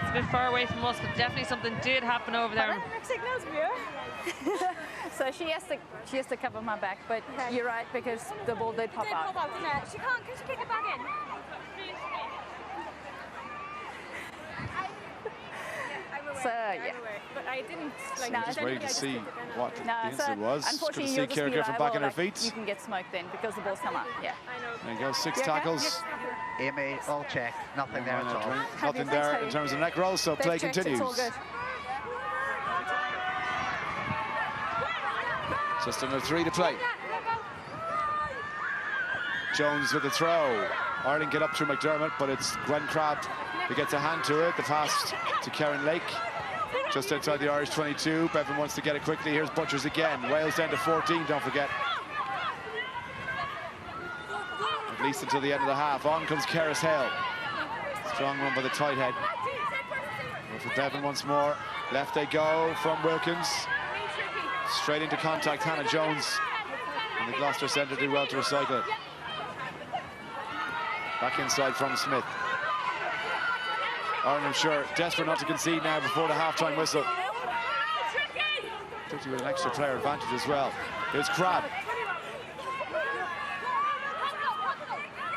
It's a bit far away from us, but definitely something did happen over there. So she has to cover my back, but you're right, because the ball did pop out. She can't, can she kick it back in? So yeah, but I didn't. So we're just waiting to see what the incident was. Good to unfortunately, see you'll just Ciara be Griffin back on her liable, feet. You can get smoked then because the ball's come out. Yeah. There you go, 6 tackles. Amy, all check. Nothing there at all. Nothing there in terms of neck roll, so play continues. It's all good. Just under 3 to play. Jones with the throw. Ireland get up through McDermott, but it's Gwen Crabb who gets a hand to it. The pass to Karen Lake. Just outside the Irish 22. Bevan wants to get it quickly. Here's Butchers again. Wales down to 14, don't forget. At least until the end of the half. On comes Keris Hale. Strong run by the tight head. For Bevan once more. Left they go from Wilkins. Straight into contact, Hannah Jones. And the Gloucester centre do well to recycle. Back inside from Smith. Ireland, I'm sure, desperate not to concede now before the half-time whistle. Particularly with an extra player advantage as well. Here's Crabb.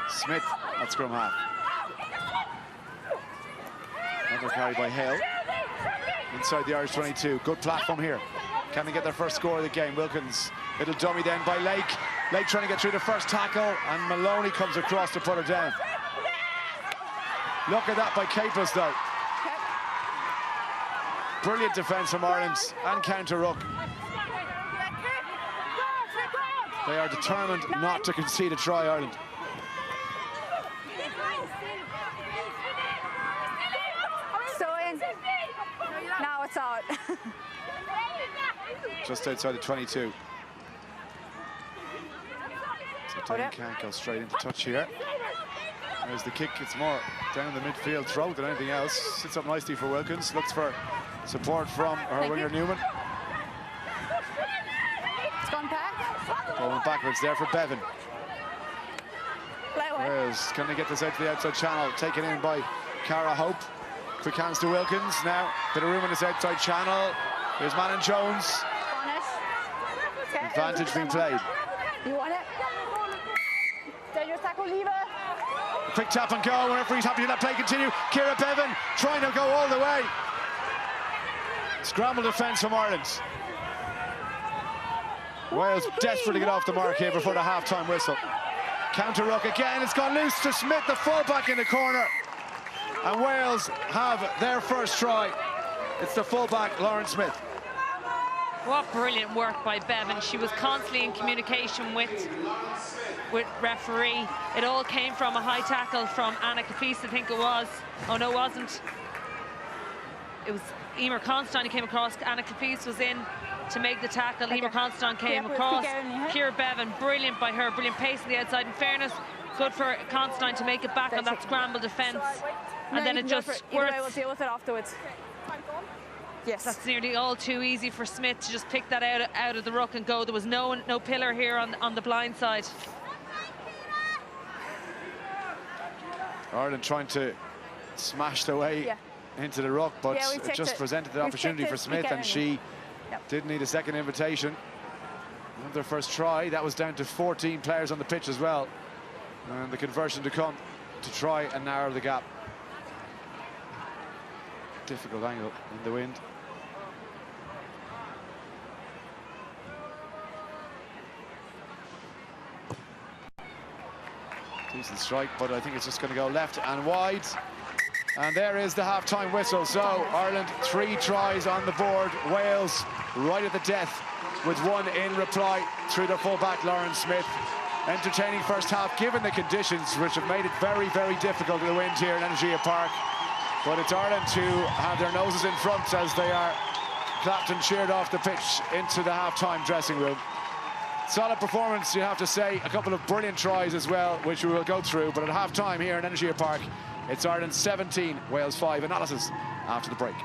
Smith at scrum half. Another carry by Hale. Inside the Irish 22. Good platform here. Can they get their first score of the game? Wilkins, little dummy then by Lake. Lake trying to get through the first tackle, and Maloney comes across to put her down. Look at that by Capus, though. Brilliant defence from Ireland and counter ruck. They are determined not to concede a try, Ireland. So in. Now it's out. Just outside the 22. So Dane can't go straight into touch here. There's the kick, it's more down the midfield throw than anything else. Sits up nicely for Wilkins, looks for support from her winger Newman. It's gone back. Going backwards there for Bevan. Wales, can they get this out to the outside channel? Taken in by Cara Hope. Quick hands to Wilkins. Now, bit of room in this outside channel. Here's Manon Jones. Advantage being played. You want it? Dangerous tackle, lever. Quick tap and go, and referee's happy to let play continue. Ciara Bevan trying to go all the way. Scramble defence from Ireland. Wales desperate to get off the mark here before the half-time whistle. Counter ruck again, it's gone loose to Smith, the fullback in the corner. And Wales have their first try. It's the fullback, Lauren Smith. What brilliant work by Bevan. She was constantly in communication with referee. It all came from a high tackle from Anna Kafis, I think it was. Oh no, it wasn't. It was Emer Constantine who came across. Anna Kafis was in to make the tackle. Emer Constantine came across. Ciara Bevan, brilliant by her, brilliant pace on the outside. In fairness, good for Constantine to make it back on that scramble defence. And then it just squirts. We'll deal with it afterwards. Yes. That's nearly all too easy for Smith to just pick that out of the ruck and go. There was no pillar here on the blind side. Ireland trying to smash their way into the ruck, but it just presented the opportunity for Smith, and she didn't need a second invitation. Not their first try. That was down to 14 players on the pitch as well, and the conversion to come to try and narrow the gap. Difficult angle in the wind. Decent strike, but I think it's just going to go left and wide. And there is the half-time whistle. So Ireland 3 tries on the board. Wales right at the death with 1 in reply through their full-back Lauren Smith. Entertaining first half given the conditions, which have made it very, very difficult to win here in Energia Park. But it's Ireland who have their noses in front as they are clapped and cheered off the pitch into the half-time dressing room. Solid performance, you have to say. A couple of brilliant tries as well, which we will go through. But at half-time here in Energia Park, it's Ireland 17, Wales 5. Analysis after the break.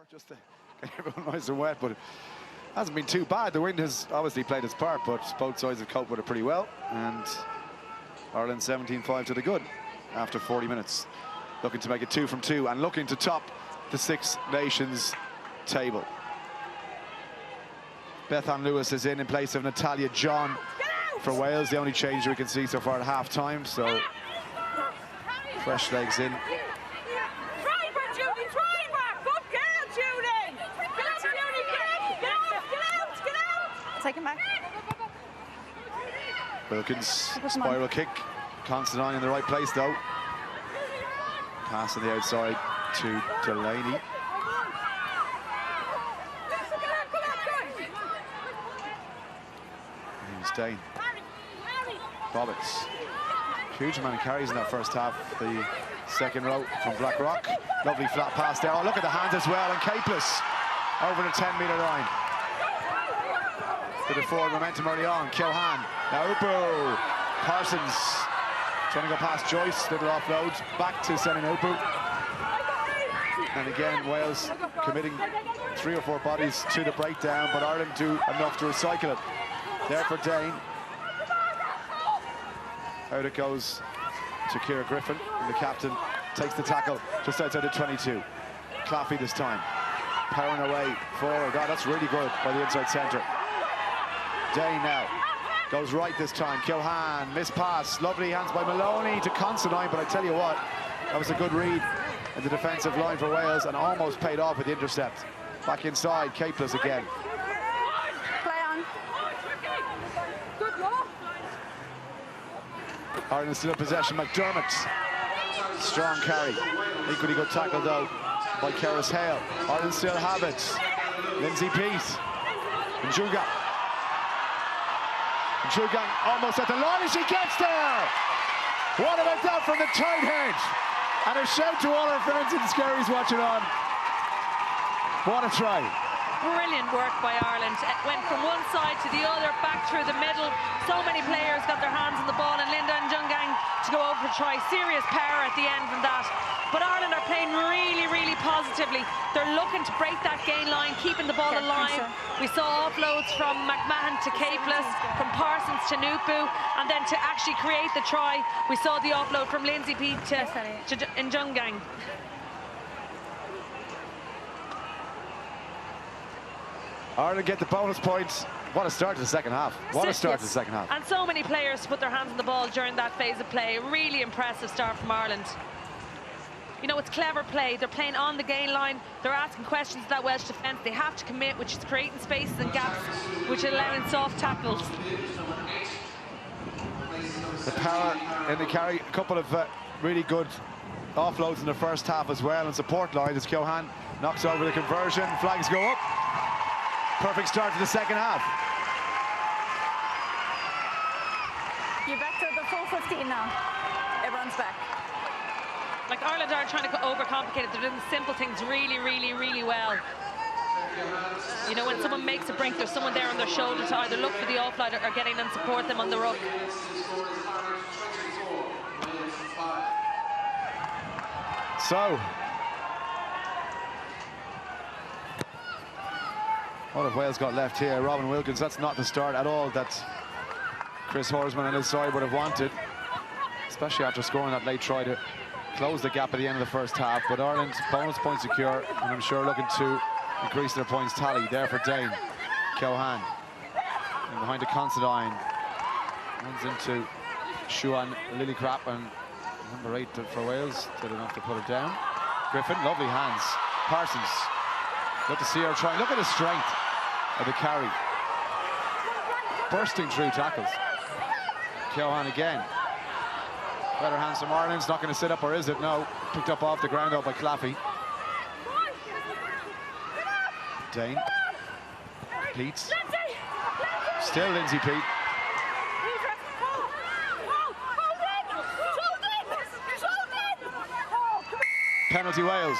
floor just to get everyone nice and wet, but it hasn't been too bad. The wind has obviously played its part, but both sides have coped with it pretty well. And Ireland 17-5 to the good after 40 minutes. Looking to make it 2 from 2 and looking to top the Six Nations table. Bethan Lewis is in place of Natalia John for Wales. The only change we can see so far at half-time, so fresh legs in. Take him back. Wilkins, spiral kick. Considine in the right place, though. Pass on the outside to Delaney. Here's Dane. Bobbitts. Huge amount of carries in that first half. The second row from Blackrock. Lovely flat pass there. Oh, look at the hands as well. And Capeless over the 10-metre line. Bit of forward momentum early on. Keohane. Now Upu. Parsons trying to go past Joyce. Little offload. Back to Senin Upu. And again, Wales committing 3 or 4 bodies to the breakdown, but Ireland do enough to recycle it. There for Dane. Out it goes to Ciara Griffin. And the captain takes the tackle just outside the 22. Claffey this time. Powering away forward. Oh, that's really good by the inside centre. Dane now goes right this time. Keohane, miss pass, lovely hands by Maloney to Considine, but I tell you what, that was a good read in the defensive line for Wales and almost paid off with the intercept. Back inside, Capeless again. Play on. Ireland still in possession. McDermott, strong carry. Equally good tackle though by Keris Hale. Ireland still have it. Lindsay Peat. Njuga. Njuga almost at the line and she gets there! What about that from the tight head? And a shout to all our friends in Skerries watching on. What a try. Brilliant work by Ireland. It went from one side to the other, back through the middle. So many players got their hands on the ball, and Linda Njungang to go over to try. Serious power at the end from that. But Ireland are playing really, really positively. They're looking to break that gain line, keeping the ball alive. We saw offloads from McMahon to Capeless, from Parsons to Nupu, and then to actually create the try, we saw the offload from Lindsay Peat to Njungang. Ireland get the bonus points. What a start to the second half. What a start to the second half. And so many players to put their hands on the ball during that phase of play. Really impressive start from Ireland. You know, it's clever play. They're playing on the gain line. They're asking questions to that Welsh defence. They have to commit, which is creating spaces and gaps, which are allowing soft tackles. The power in the carry. A couple of really good offloads in the first half as well. And support line as Keohane knocks over the conversion. Flags go up. Perfect start to the second half. You're back to the full 15 now. Everyone's back. Like, Ireland are trying to overcomplicate it. They're doing simple things really, really, really well. You know, when someone makes a break, there's someone there on their shoulder to either look for the offload or get in and support them on the ruck. So, what have Wales got left here? Robin Wilkins, that's not the start at all that Chris Horsman and his side would have wanted, especially after scoring that late try to close the gap at the end of the first half. But Ireland bonus point secure, and I'm sure looking to increase their points tally. There for Dane. Keohane. And behind to Considine. Runs into Shuan Lillicrap, and number 8 for Wales did enough to put it down. Griffin, lovely hands. Parsons. Good to see her trying. Look at the strength of the carry. Bursting through tackles. Keohane again. Better hands from Ireland's not going to sit up, or is it? No. Picked up off the ground though by Claffey. Dane. Peat. Still Lindsay Peat. Penalty Wales.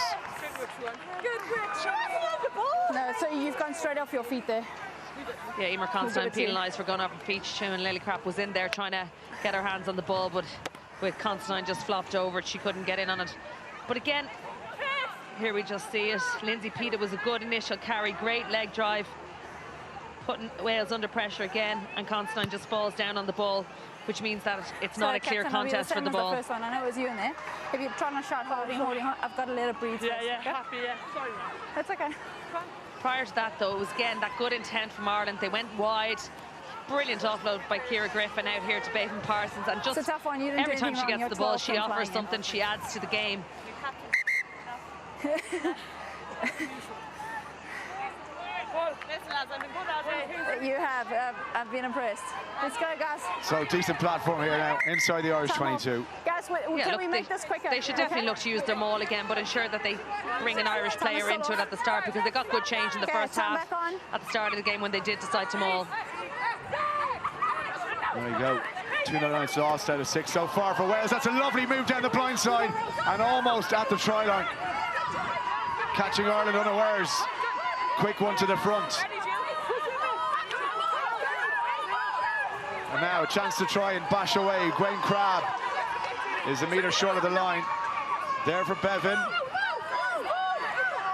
No, so you've gone straight off your feet there. Yeah, Emer Considine penalised for going over Peach. And Lillicrap was in there trying to get her hands on the ball, but with Considine just flopped over, she couldn't get in on it. But again, Here we just see it. Lindsay Peter was a good initial carry, great leg drive, putting Wales under pressure again, and Constantine just falls down on the ball, which means that it's not a clear contest for the ball. The first one. I know it was you in there. If you're trying to shot holding, I've got to let it breathe. Yeah, happy, yeah. Sorry, man. That's okay. Prior to that, though, it was again that good intent from Ireland. They went wide. Brilliant offload by Ciara Griffin out here to Bateman Parsons, and just it's a tough one. You didn't every do time she anything gets the ball, she offers something. She adds to the game. You have. I've been impressed. Let's go, guys. So decent platform here now inside the Irish 22. Guys, can we make this quicker? They should definitely look to use their maul again, but ensure that they bring an Irish player into it at the start, because they got good change in the first half at the start of the game when they did decide to maul. There you go. 2-0 lost out of 6 so far for Wales. That's a lovely move down the blind side and almost at the try line. Catching Ireland unawares. Quick one to the front. And now a chance to try and bash away. Gwen Crabb is a metre short of the line. There for Bevan.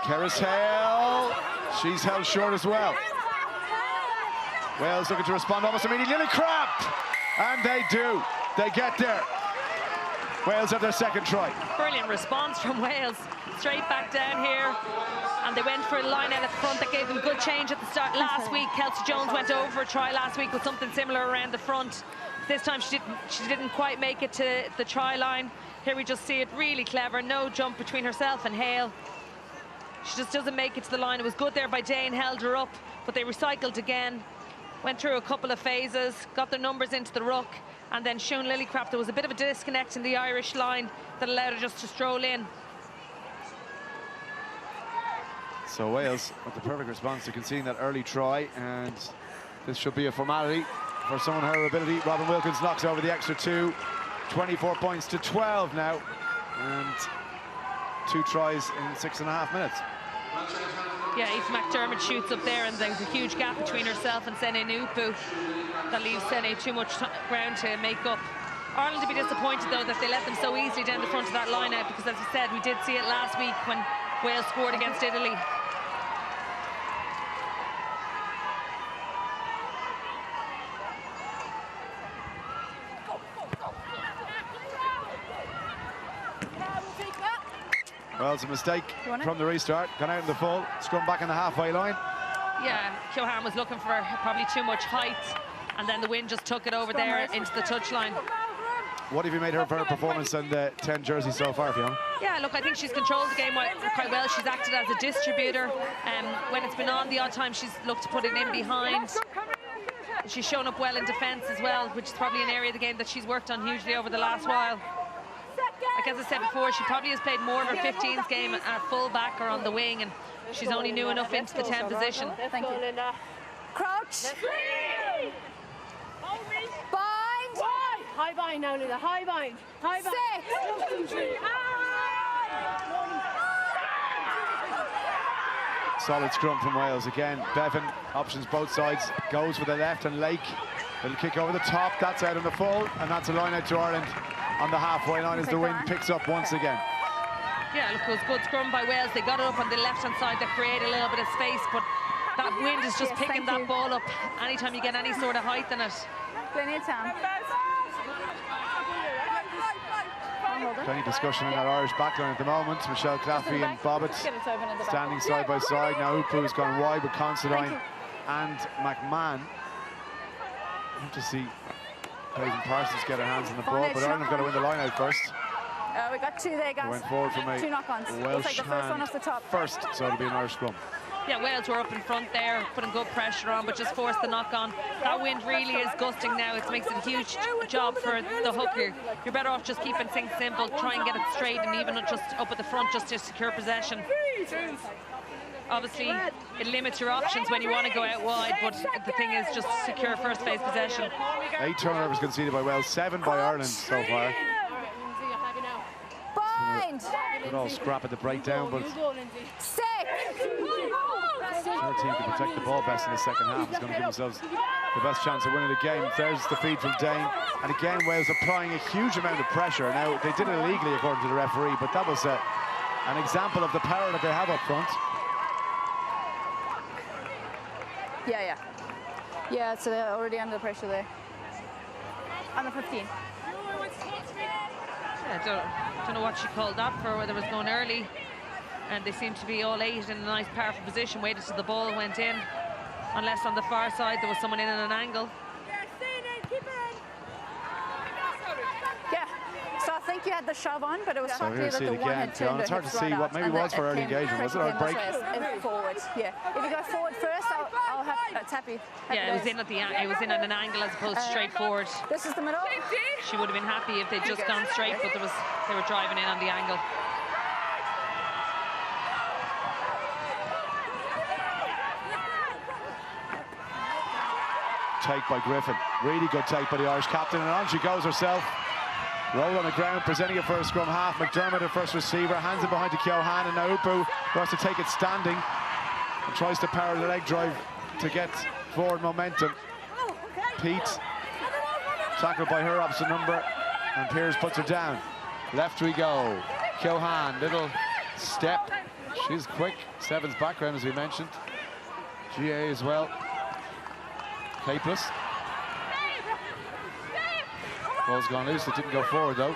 Keris Hale, she's held short as well. Wales looking to respond almost immediately. Lily Crabb, and they do. They get there. Wales have their second try. Brilliant response from Wales. Straight back down here, and they went for a line out at the front that gave them good change at the start. Last week, Kelsey Jones went over a try last week with something similar around the front. This time she didn't quite make it to the try line. Here we just see it, really clever. No jump between herself and Hale. She just doesn't make it to the line. It was good there by Dane, held her up, but they recycled again. Went through a couple of phases, got their numbers into the ruck, and then Siún Lillicrap, there was a bit of a disconnect in the Irish line that allowed her just to stroll in. So Wales with the perfect response to conceding that early try, and this should be a formality for someone her ability. Robin Wilkins knocks over the extra 2, 24 points to 12 now, and 2 tries in 6.5 minutes. Yeah, Aoife McDermott shoots up there, and there's a huge gap between herself and Sene Nupu that leaves Sene too much ground to make up. Ireland to be disappointed, though, that they let them so easily down the front of that line out, because, as I said, we did see it last week when Wales scored against Italy. Well, it's a mistake from the restart. Gone out in the full. Scrum back in the halfway line. Yeah, Keohane was looking for probably too much height, and then the wind just took it over there into the touchline. What have you made her for her performance in the 10 jersey so far, Fiona? Yeah, look, I think she's controlled the game quite well. She's acted as a distributor. When it's been on the odd time, she's looked to put it in behind. She's shown up well in defence as well, which is probably an area of the game that she's worked on hugely over the last while. Like as I said before, she probably has played more of her 15s game at full back or on the wing, and she's only new enough into the 10 position. Thank you. Crouch. Bind. High bind now, Lila. High bind. High bind. Solid scrum from Wales again. Bevan options both sides, goes with the left, and Lake little kick over the top. That's out in the full, and that's a line out to Ireland on the halfway line as the wind picks up once again. Yeah, look, it was good scrum by Wales. They got it up on the left-hand side. That created a little bit of space, but that wind is just picking that ball up. Anytime you get any sort of height in it. Plenty of time. Plenty discussion in that Irish backline at the moment. Michelle Claffey and Bobbitt standing side by side. Now Upu's gone wide with Considine and McMahon. I have to see Bateman Parsons get her hands on the ball, but Ireland have got to win the line out first. We got 2 there, guys. Went forward from a 2 knock-ons. Welsh take the first one off the top. First, so it'll be an Irish scrum. Yeah, Wales were up in front there, putting good pressure on, but just forced the knock-on. That wind really is gusting now. It makes it a huge job for the hooker. You're better off just keeping things simple, try and get it straight, and even just up at the front just to secure possession. Obviously, it limits your options when you want to go out wide, but the thing is just secure first phase possession. 8 turnovers conceded by Wales, 7 by Ireland so far. Bind. Good all scrap at the breakdown, but Sick. our team can protect the ball best in the second half. It's going to give themselves the best chance of winning the game. There's the feed from Dane, and again Wales applying a huge amount of pressure. Now they did it illegally according to the referee, but that was a an example of the power that they have up front. Yeah, so they're already under pressure there. Under 15. I don't know what she called that for, whether it was going early. And they seem to be all 8 in a nice powerful position, waited till the ball went in. Unless on the far side there was someone in at an angle. Yeah, so I think you had the shove on, but it was quite clear that the one had turned. It's hard to see what maybe was for early engagement. Was it or break? Forward, yeah. If you go forward first, I'll have happy. Yeah, it was in at an angle as opposed to straight forward. This is the middle. She would have been happy if they'd just gone straight, but they were driving in on the angle. Take by Griffin. Really good take by the Irish captain, and on she goes herself. Roll on the ground, presenting it for a scrum half. McDermott, her first receiver, hands it behind to Keohane, and Naupu wants to take it standing and tries to power the leg drive to get forward momentum. Pete, tackled by her opposite number, and Pearce puts her down. Left we go. Keohane, little step. She's quick. Seven's background, as we mentioned. GA as well. Capeless. Ball's gone loose. It didn't go forward though.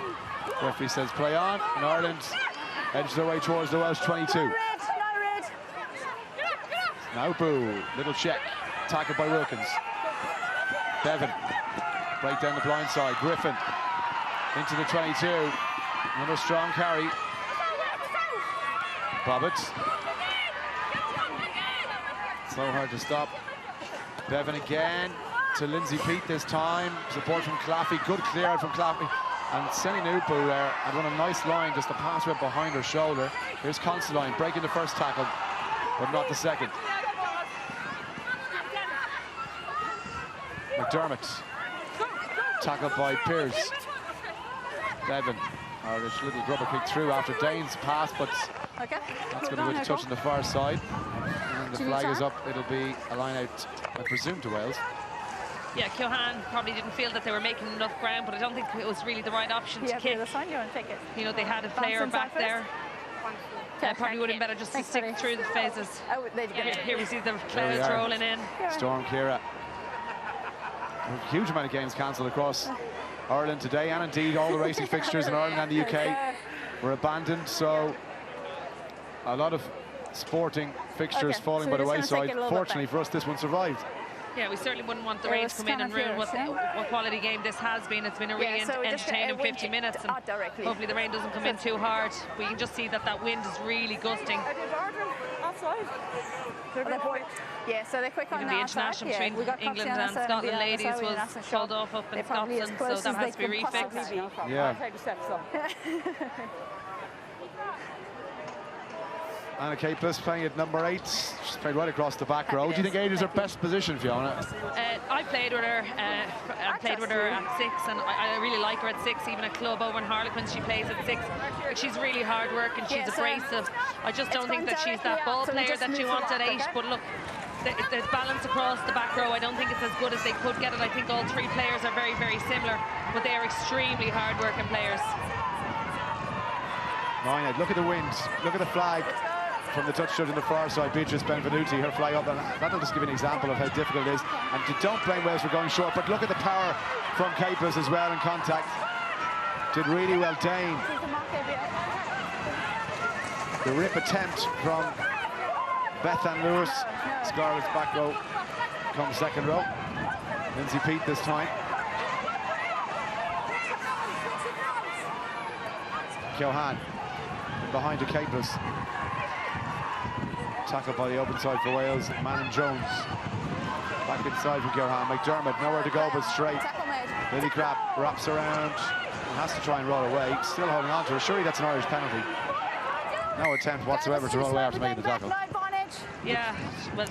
Referee says play on, and Ireland edges their way towards the Welsh 22. No red. Naupu, little check, tackled by Wilkins. Bevan, break down the blind side. Griffin into the 22. Another strong carry. Bobbitt. So hard to stop. Bevan again to Lindsay Peat this time. Support from Claffey. Good clear out from Claffey. And Seni Naupu there had run a nice line, just the pass went behind her shoulder. Here's Considine breaking the first tackle, but not the second. McDermott. Tackled by Pearce. Bevan. Irish little rubber kick through after Dane's pass, but that's going to be a touch on the far side. And the flag is up. It'll be a line out, I presume, to Wales. Yeah, Keohane probably didn't feel that they were making enough ground, but I don't think it was really the right option to kick. You know, they had a player back there. Probably would have been better just to stick through the phases. Here we see the clouds rolling in. Storm Ciara. A huge amount of games cancelled across Ireland today, and indeed all the racing fixtures in Ireland and the UK were abandoned, so a lot of sporting fixtures falling by the wayside. Fortunately for us, this one survived. Yeah, we certainly wouldn't want the rain to come in and ruin what quality game this has been. It's been a really entertaining 50 minutes, and hopefully the rain doesn't come in too hard. We can just see that that wind is really gusting. Yeah, so they're quick on the international between England and Scotland ladies was called off up in Scotland, so that has to be refixed. Yeah. Anna Capeless playing at number 8. She's played right across the back row. Do you think 8 is her best position, Fiona? I played with her. I played with her at 6, and I really like her at 6. Even at club over in Harlequins, she plays at 6. She's really hard work and she's abrasive. I just don't think that she's that ball player that you want at 8. But look, there's balance across the back row. I don't think it's as good as they could get it. I think all 3 players are very, very similar, but they are extremely hard-working players. Right, look at the wind. Look at the flag. From the touch judge on the far side, Beatrice Benvenuti, her flag up, and that'll just give you an example of how difficult it is. And don't blame Wales for going short, but look at the power from Capeless as well in contact. Did really well, Dane. The rip attempt from Bethan Lewis. Scarlett's back row comes second row. Lindsay Peat this time. Keohane behind to Capeless. Tackled by the open side for Wales, Manon Jones. Back inside from Keohane. McDermott, nowhere to go but straight. Lily Crabb wraps around and has to try and roll away. Still holding on to her. Surely that's an Irish penalty. No attempt whatsoever to roll away after making the tackle. Yeah, well,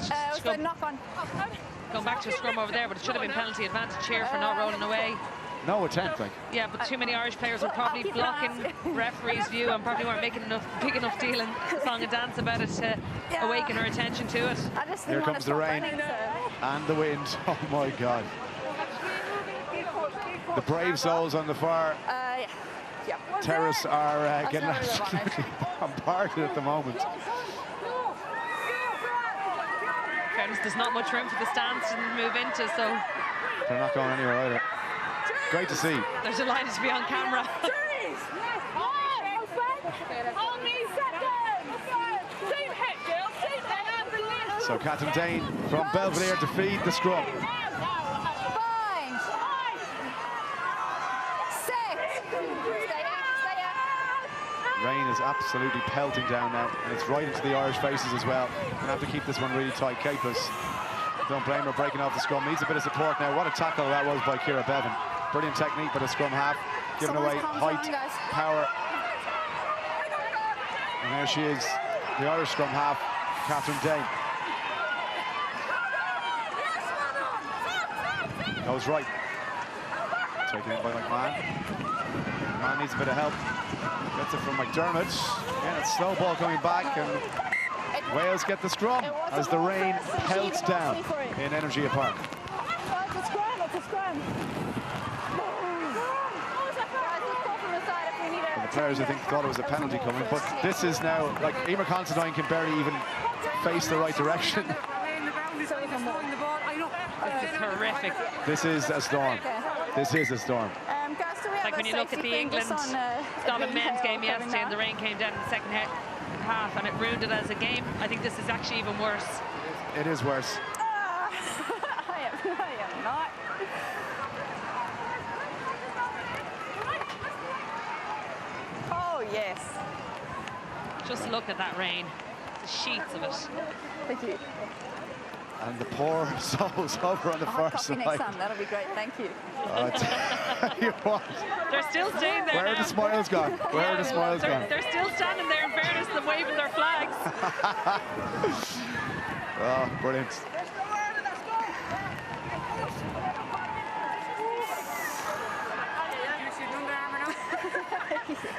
going back to a scrum over there, but it should have been penalty advantage here for not rolling away. No attempt, like. Yeah, but too many Irish players were probably blocking referee's view and probably weren't making big enough deal and song and dance about it to awaken her attention to it. Here comes the rain and the wind. Oh my God. The brave souls on the far terrace are getting absolutely bombarded at the moment. Fairness, there's not much room for the stands to move into, so They're not going anywhere either. Great to see. they're delighted to be on camera. So Catherine Dane from Belvedere to feed the scrum. Bind. Set. Rain is absolutely pelting down now, and it's right into the Irish faces as well. Gonna have to keep this one really tight. Capus, don't blame her breaking off the scrum. Needs a bit of support now. What a tackle that was by Ciara Bevan. Brilliant technique by the scrum half, giving away height, power. And there she is, the Irish scrum half, Catherine Dane. Goes right. Taken in by McMahon. McMahon needs a bit of help. Gets it from McDermott. Again, it's slow ball coming back, and Wales get the scrum as the rain pelts down in Energia Park. And the players, I think, thought it was a penalty coming, but this is now, like, Emer Considine can barely even face the right direction. This is horrific. This is a storm. This is a storm. Like when you look at the England-Scotland men's game yesterday and the rain came down in the second half and it ruined it as a game, I think this is actually even worse. It is worse. I am not. Oh, yes. Just look at that rain. The sheets of it. Thank you. And the poor souls over on the far Coffee side. next time, that'll be great, thank you. I tell you what. They're still staying there. Where are the smiles gone? Where are the smiles gone? They're still standing there in fairness and waving their flags. Oh, brilliant.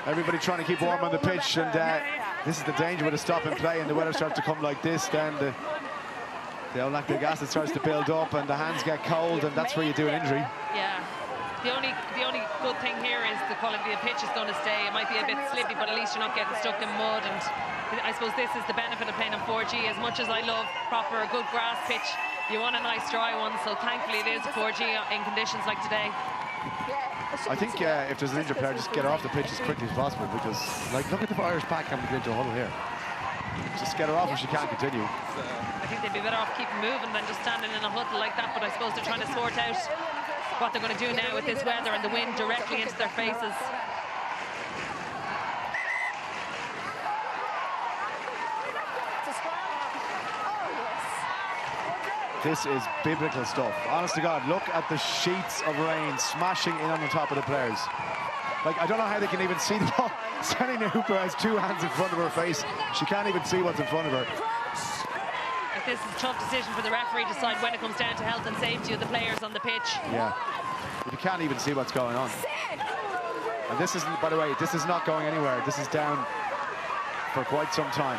Everybody trying to keep warm on the pitch, and this is the danger with a stop and play, and the weather starts to come like this, then the lactic acid starts to build up and the hands get cold, and that's where you do an injury. Yeah. The only good thing here is the quality of the pitch is going to stay. It might be a bit slippy, but at least you're not getting stuck in mud. And I suppose this is the benefit of playing on 4G. As much as I love proper, good grass pitch, you want a nice dry one. So thankfully it is 4G in conditions like today. I think if there's an injured player, just get her off the pitch as quickly as possible, because, like, look at the Irish pack having to get into a huddle here. Just get her off if she can't continue. I think they'd be better off keeping moving than just standing in a huddle like that, but I suppose they're trying to sort out what they're going to do now with this weather and the wind directly into their faces. This is biblical stuff. Honest to God, look at the sheets of rain smashing in on the top of the players. Like, I don't know how they can even see the ball. Selina Hooper has two hands in front of her face. She can't even see what's in front of her. This is a tough decision for the referee to decide when it comes down to health and safety of the players on the pitch. Yeah. You can't even see what's going on. And this isn't, by the way, this is not going anywhere. This is down for quite some time.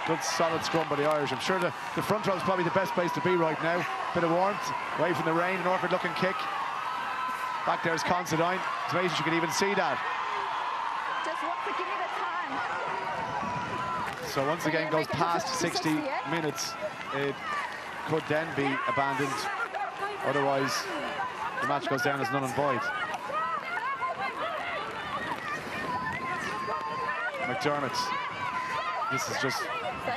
Good solid scrum by the Irish. I'm sure the front row is probably the best place to be right now. Bit of warmth, away from the rain, an awkward looking kick. Back there's Considine. It's amazing she can even see that. Just want to give me the time. So once the game goes past 60 minutes, it could then be abandoned. Otherwise, the match goes down as null and void. McDermott. This is just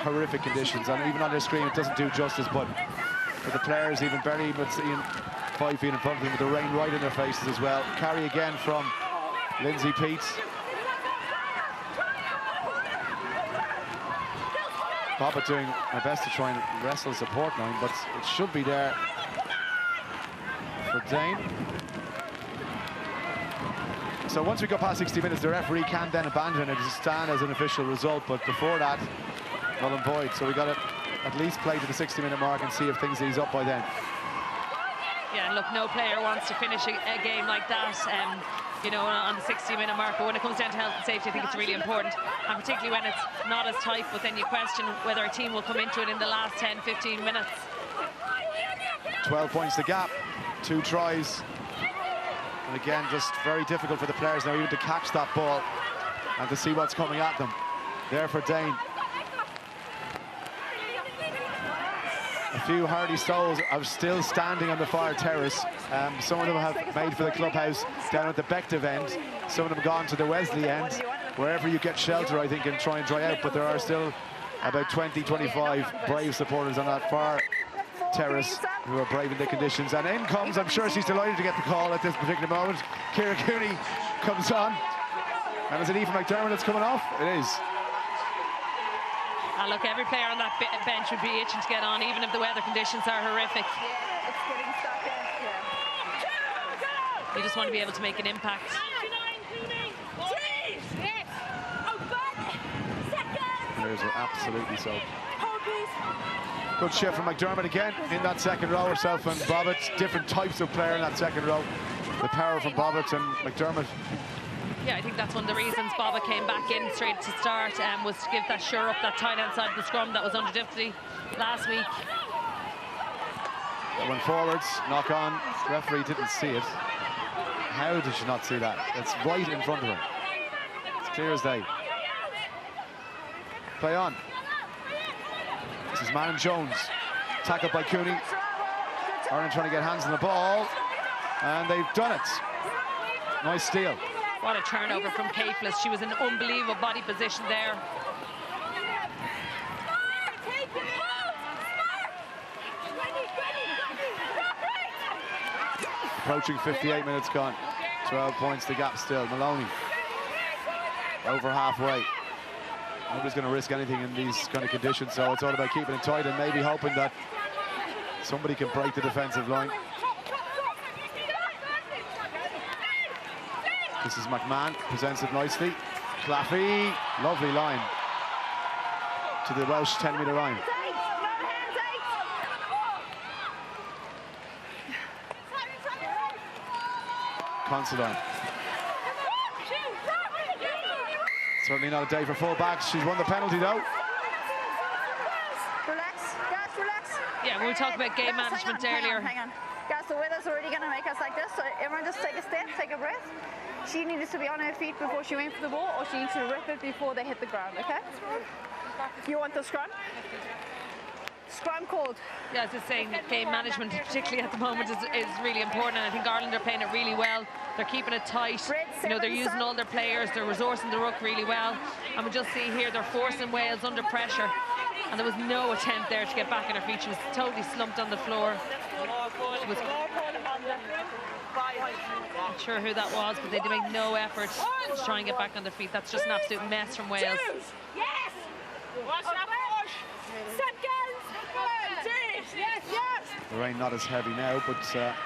horrific conditions, and even on their screen it doesn't do justice, but for the players, even barely even seeing 5 feet in front of them with the rain right in their faces as well. Carry again from Lindsay Peat. Papa doing my best to try and wrestle support line, but it should be there for Dane. So once we go past 60 minutes, the referee can then abandon it to stand as an official result, but before that, null and void. So we got to at least play to the 60-minute mark and see if things ease up by then. Yeah, look, no player wants to finish a game like that, you know, on the 60-minute mark. But when it comes down to health and safety, I think it's really important, and particularly when it's not as tight. But then you question whether a team will come into it in the last 10-15 minutes. 12 points the gap, 2 tries. And again, just very difficult for the players now even to catch that ball and to see what's coming at them. there for Dane. A few hardy souls are still standing on the far terrace. Some of them have made for the clubhouse down at the Bective end. Some of them have gone to the Wesley end. Wherever you get shelter, I think, and try and dry out. But there are still about 20, 25 brave supporters on that far terrace who are braving the conditions. And in comes, I'm sure she's delighted to get the call at this particular moment. Ciara Cooney comes on. And is it Aoife McDermott that's coming off? It is. And look, every player on that bench would be itching to get on, even if the weather conditions are horrific. Yeah, it's getting stuck in. Yeah. You just want to be able to make an impact. Players are absolutely so. Good shift from McDermott again in that second row. Herself and Bobbitt, different types of player in that second row. The power from Bobbitt and McDermott. Yeah, I think that's one of the reasons Bobbitt came back in straight to start, was to give that shore up, that tight end side of the scrum that was under difficulty last week. That went forwards, knock on. Referee didn't see it. How did she not see that? It's right in front of her. It's clear as day. Play on. This is Manon Jones. Tackled by Cooney. Ireland trying to get hands on the ball. And they've done it. Nice steal. What a turnover from Caitlis. She was in unbelievable body position there. Approaching 58 minutes gone. 12 points, the gap still. Maloney over halfway. Nobody's going to risk anything in these kind of conditions, so it's all about keeping it tight and maybe hoping that somebody can break the defensive line. This is McMahon, presents it nicely. Claffey, lovely line to the Welsh 10-metre line. Considine. Certainly not a day for full-backs. She's won the penalty, though. Relax, guys, relax. Yeah, we were talking about game Guys, management hang earlier. on, hang on. Guys, the weather's already going to make us like this, so everyone just take a step, take a breath. She needed to be on her feet before she went for the ball, or she needs to rip it before they hit the ground, okay? You want the scrum? Scrum called. Yeah, I was just saying that game management, particularly at the moment, is really important, and I think Ireland are playing it really well. They're keeping it tight. You know, they're using all their players, they're resourcing the ruck really well, and we just see here they're forcing Wales under pressure, and there was no attempt there to get back on her feet. She was totally slumped on the floor. She was not sure who that was, but they did make no effort to try and get back on their feet. That's just an absolute mess from Wales. Yes! Watch that push! Seconds! Yes, yes! The rain not as heavy now, but Crouch!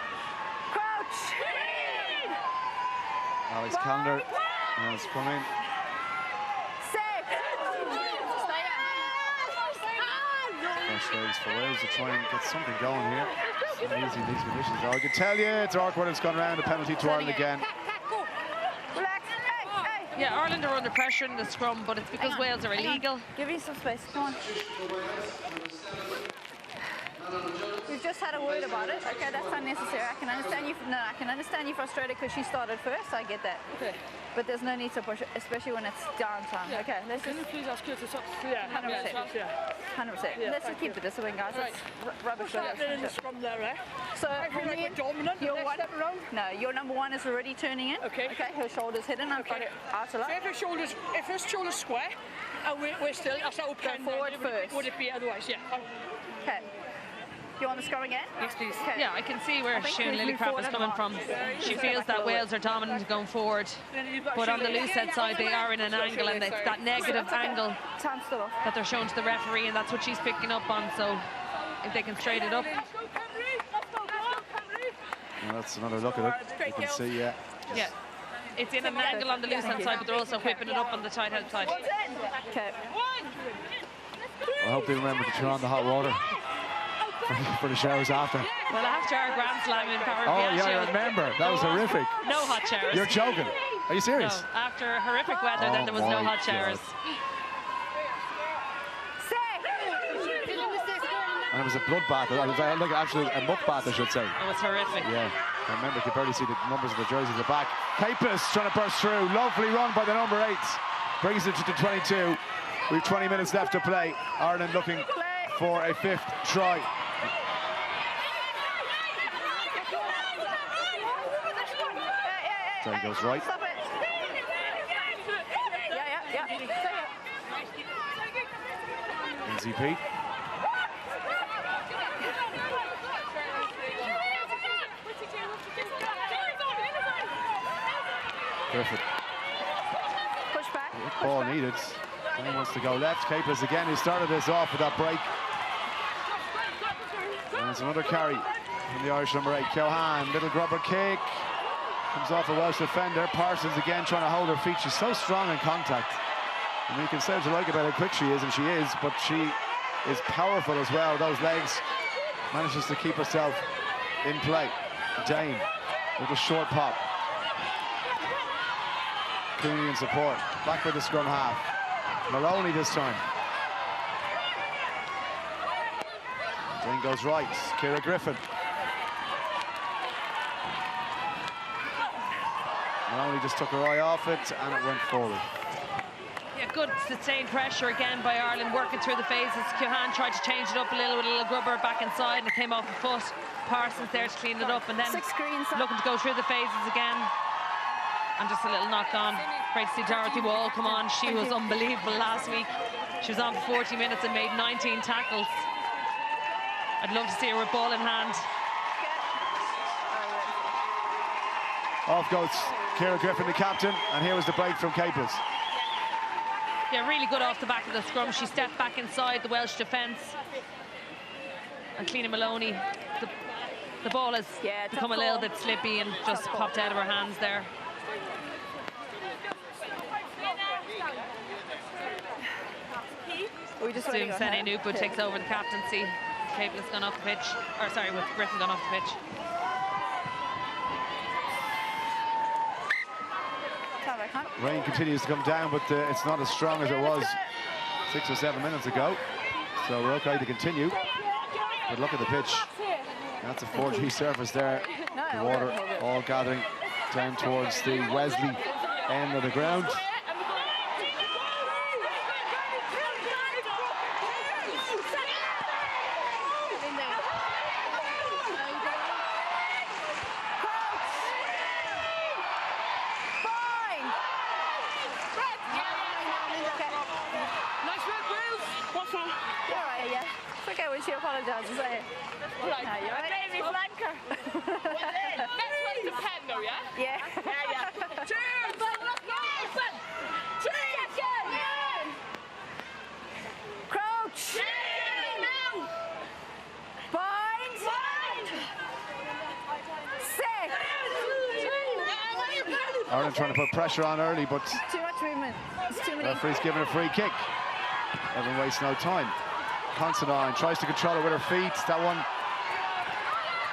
Alex Calendar has come in. Fresh legs for Wales to try and get something going here. It's not easy in these conditions. I can tell you, it's awkward. It's gone around. A penalty to Ireland again. Relax. Hey, hey. Yeah, Ireland are under pressure in the scrum, but it's because Wales are illegal. Give me some space. Come on. We've just had a word about it. Okay, that's unnecessary. I can understand you. No, I can understand you frustrated because she started first. I get that. Okay. But there's no need to push it, especially when it's downtime. Yeah. Okay, let's Can just. you please ask her to stop? Yeah, 100%. yeah. 100%. Let's just keep the discipline, guys. Right. It's rubbish. Starting in the scrum there, eh? So, I feel like we're dominant. your Next one, step around. no, your number one is already turning in. Okay. Okay, her shoulder's hidden. I've got it out a So lot. if her shoulder's square, and we're still, that's how open forward first. would it be otherwise? Yeah. Okay. You want the scrum again? Yes, please. Okay. Yeah, I can see where think Siún we've moved Lillicrap forward is a coming lot. from. She feels that Wales are dominant going forward, but on the loose head side they are in an angle, and it's that negative angle Time's still off. that they're showing to the referee, and that's what she's picking up on. So if they can straighten it up. Well, that's another look at it. You can see, yeah. Yeah, it's in an angle on the loose hand side, but they're also whipping it up on the tight hand side. Okay. I hope they remember to turn on the hot water for the showers after. Well, after our Grand Slam in Power Oh, yeah, I remember. That was horrific. No hot showers. You're joking. Are you No, serious? after horrific weather, then there was no my hot showers. And it was a bloodbath. Like actually a muck bath, I should say. It was horrific. Yeah. I remember you could barely see the numbers of the jerseys at the back. Capus trying to burst through. Lovely run by the number 8. Brings it to the 22. We've 20 minutes left to play. Ireland looking for a 5th try. There he goes right. NZP. Griffin. Push back. Ball needed. And he wants to go left. Capers again, who started this off with that break. And it's another carry from the Irish number 8. Keohane, little grubber kick. Comes off a Welsh defender. Parsons again trying to hold her feet. She's so strong in contact. I mean, you can say what you like about how quick she is, and she is, but she is powerful as well. Those legs, manages to keep herself in play. Dane, little short pop. Cooney in support. Back with the scrum half. Maloney this time. Dane goes right. Ciara Griffin. Maloney just took her eye off it, and it went forward. Yeah, good sustained pressure again by Ireland, working through the phases. Keohane tried to change it up a little with a little grubber back inside, and it came off the foot. Parsons there to clean it up, and then looking to go through the phases again. And just a little knock on. Great to see Dorothy Wall come on. She was unbelievable last week. She was on for 40 minutes and made 19 tackles. I'd love to see her with ball in hand. Off goes Ciara Griffin, the captain, and here was the break from Capers. Yeah, really good off the back of the scrum. She stepped back inside the Welsh defence. And Cliona Maloney, the ball has become a little bit slippy and just popped out of her hands there. Soon Sene Nupu takes over the captaincy. Capel's gone off the pitch, or sorry, with Griffin gone off the pitch. Rain continues to come down, but it's not as strong as it was 6 or 7 minutes ago. So we're okay to continue. But look at the pitch. That's a 4G surface there. The water all gathering down towards the Wesley end of the ground. She apologises. Right. No, you're right. Baby flanker. Next one's a pen though, yeah? Yeah. Cheers! Cheers! Crouch! Bind! Set! Ireland trying to put pressure on early, but too much movement. It's too many. Referee's giving a free kick. Everyone wastes no time. Considine tries to control it with her feet. That one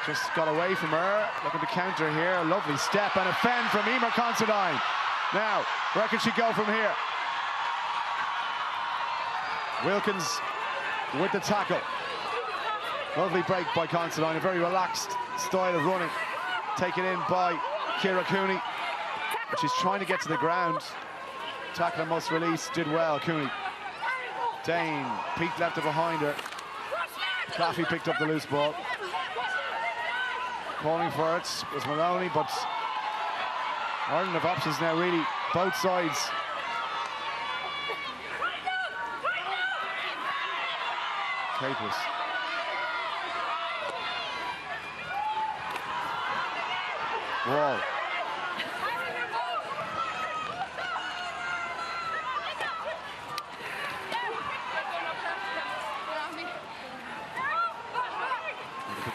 just got away from her. Looking to counter here. A lovely step and a fend from Emer Considine. Now, where can she go from here? Wilkins with the tackle. Lovely break by Considine. A very relaxed style of running. Taken in by Ciara Cooney. But she's trying to get to the ground. Tackle and must release. Did well, Cooney. Dane, Pete left it behind her. Claffey picked up the loose ball. Calling for it was Maloney, but Ireland have options now, really, both sides. Capers. Wall.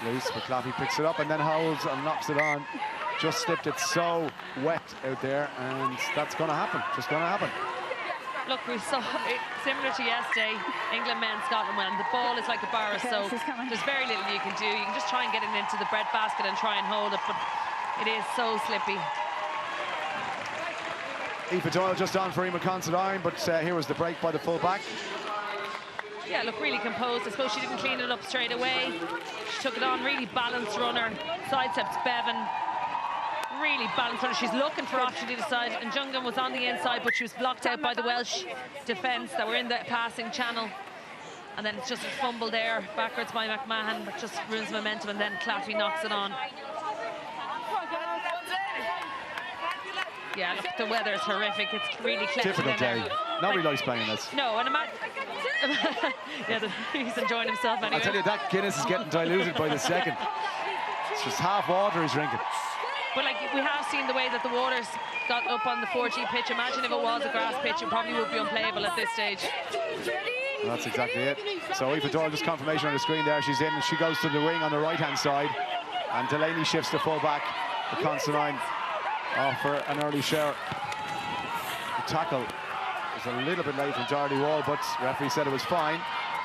Loose, but Claffey picks it up and then holds and knocks it on. Just slipped it so wet out there, and that's going to happen. Just going to happen. Look, we saw it similar to yesterday. England men, Scotland men. The ball is like a bar, so there's very little you can do. You can just try and get it into the bread basket and try and hold it, but it is so slippy. Aoife Doyle just on for Emer Considine, but here was the break by the full-back. Yeah, look, really composed. I suppose she didn't clean it up straight away. She took it on, really balanced runner. Sidesteps Bevan. really balanced on her. She's looking for option to the side, and Jungan was on the inside, but she was blocked out by the Welsh defence that were in the passing channel. And then it's just a fumble there, backwards by McMahon, but just ruins momentum, and then Claffey knocks it on. Yeah, look, the weather is horrific. It's really clear. Difficult day. Nobody likes playing this. No, and yeah, he's enjoying himself anyway. I tell you, that Guinness is getting diluted by the second. It's just half water he's drinking. But like, we have seen the way that the water's got up on the 4G pitch. Imagine if it was a grass pitch, it probably would be unplayable at this stage. Well, that's exactly it. So Aoife Doyle, just confirmation on the screen there. She's in, and she goes to the wing on the right-hand side. And Delaney shifts to full-back. The Considine off for an early share. The tackle was a little bit late from Doherty Wall, but the referee said it was fine.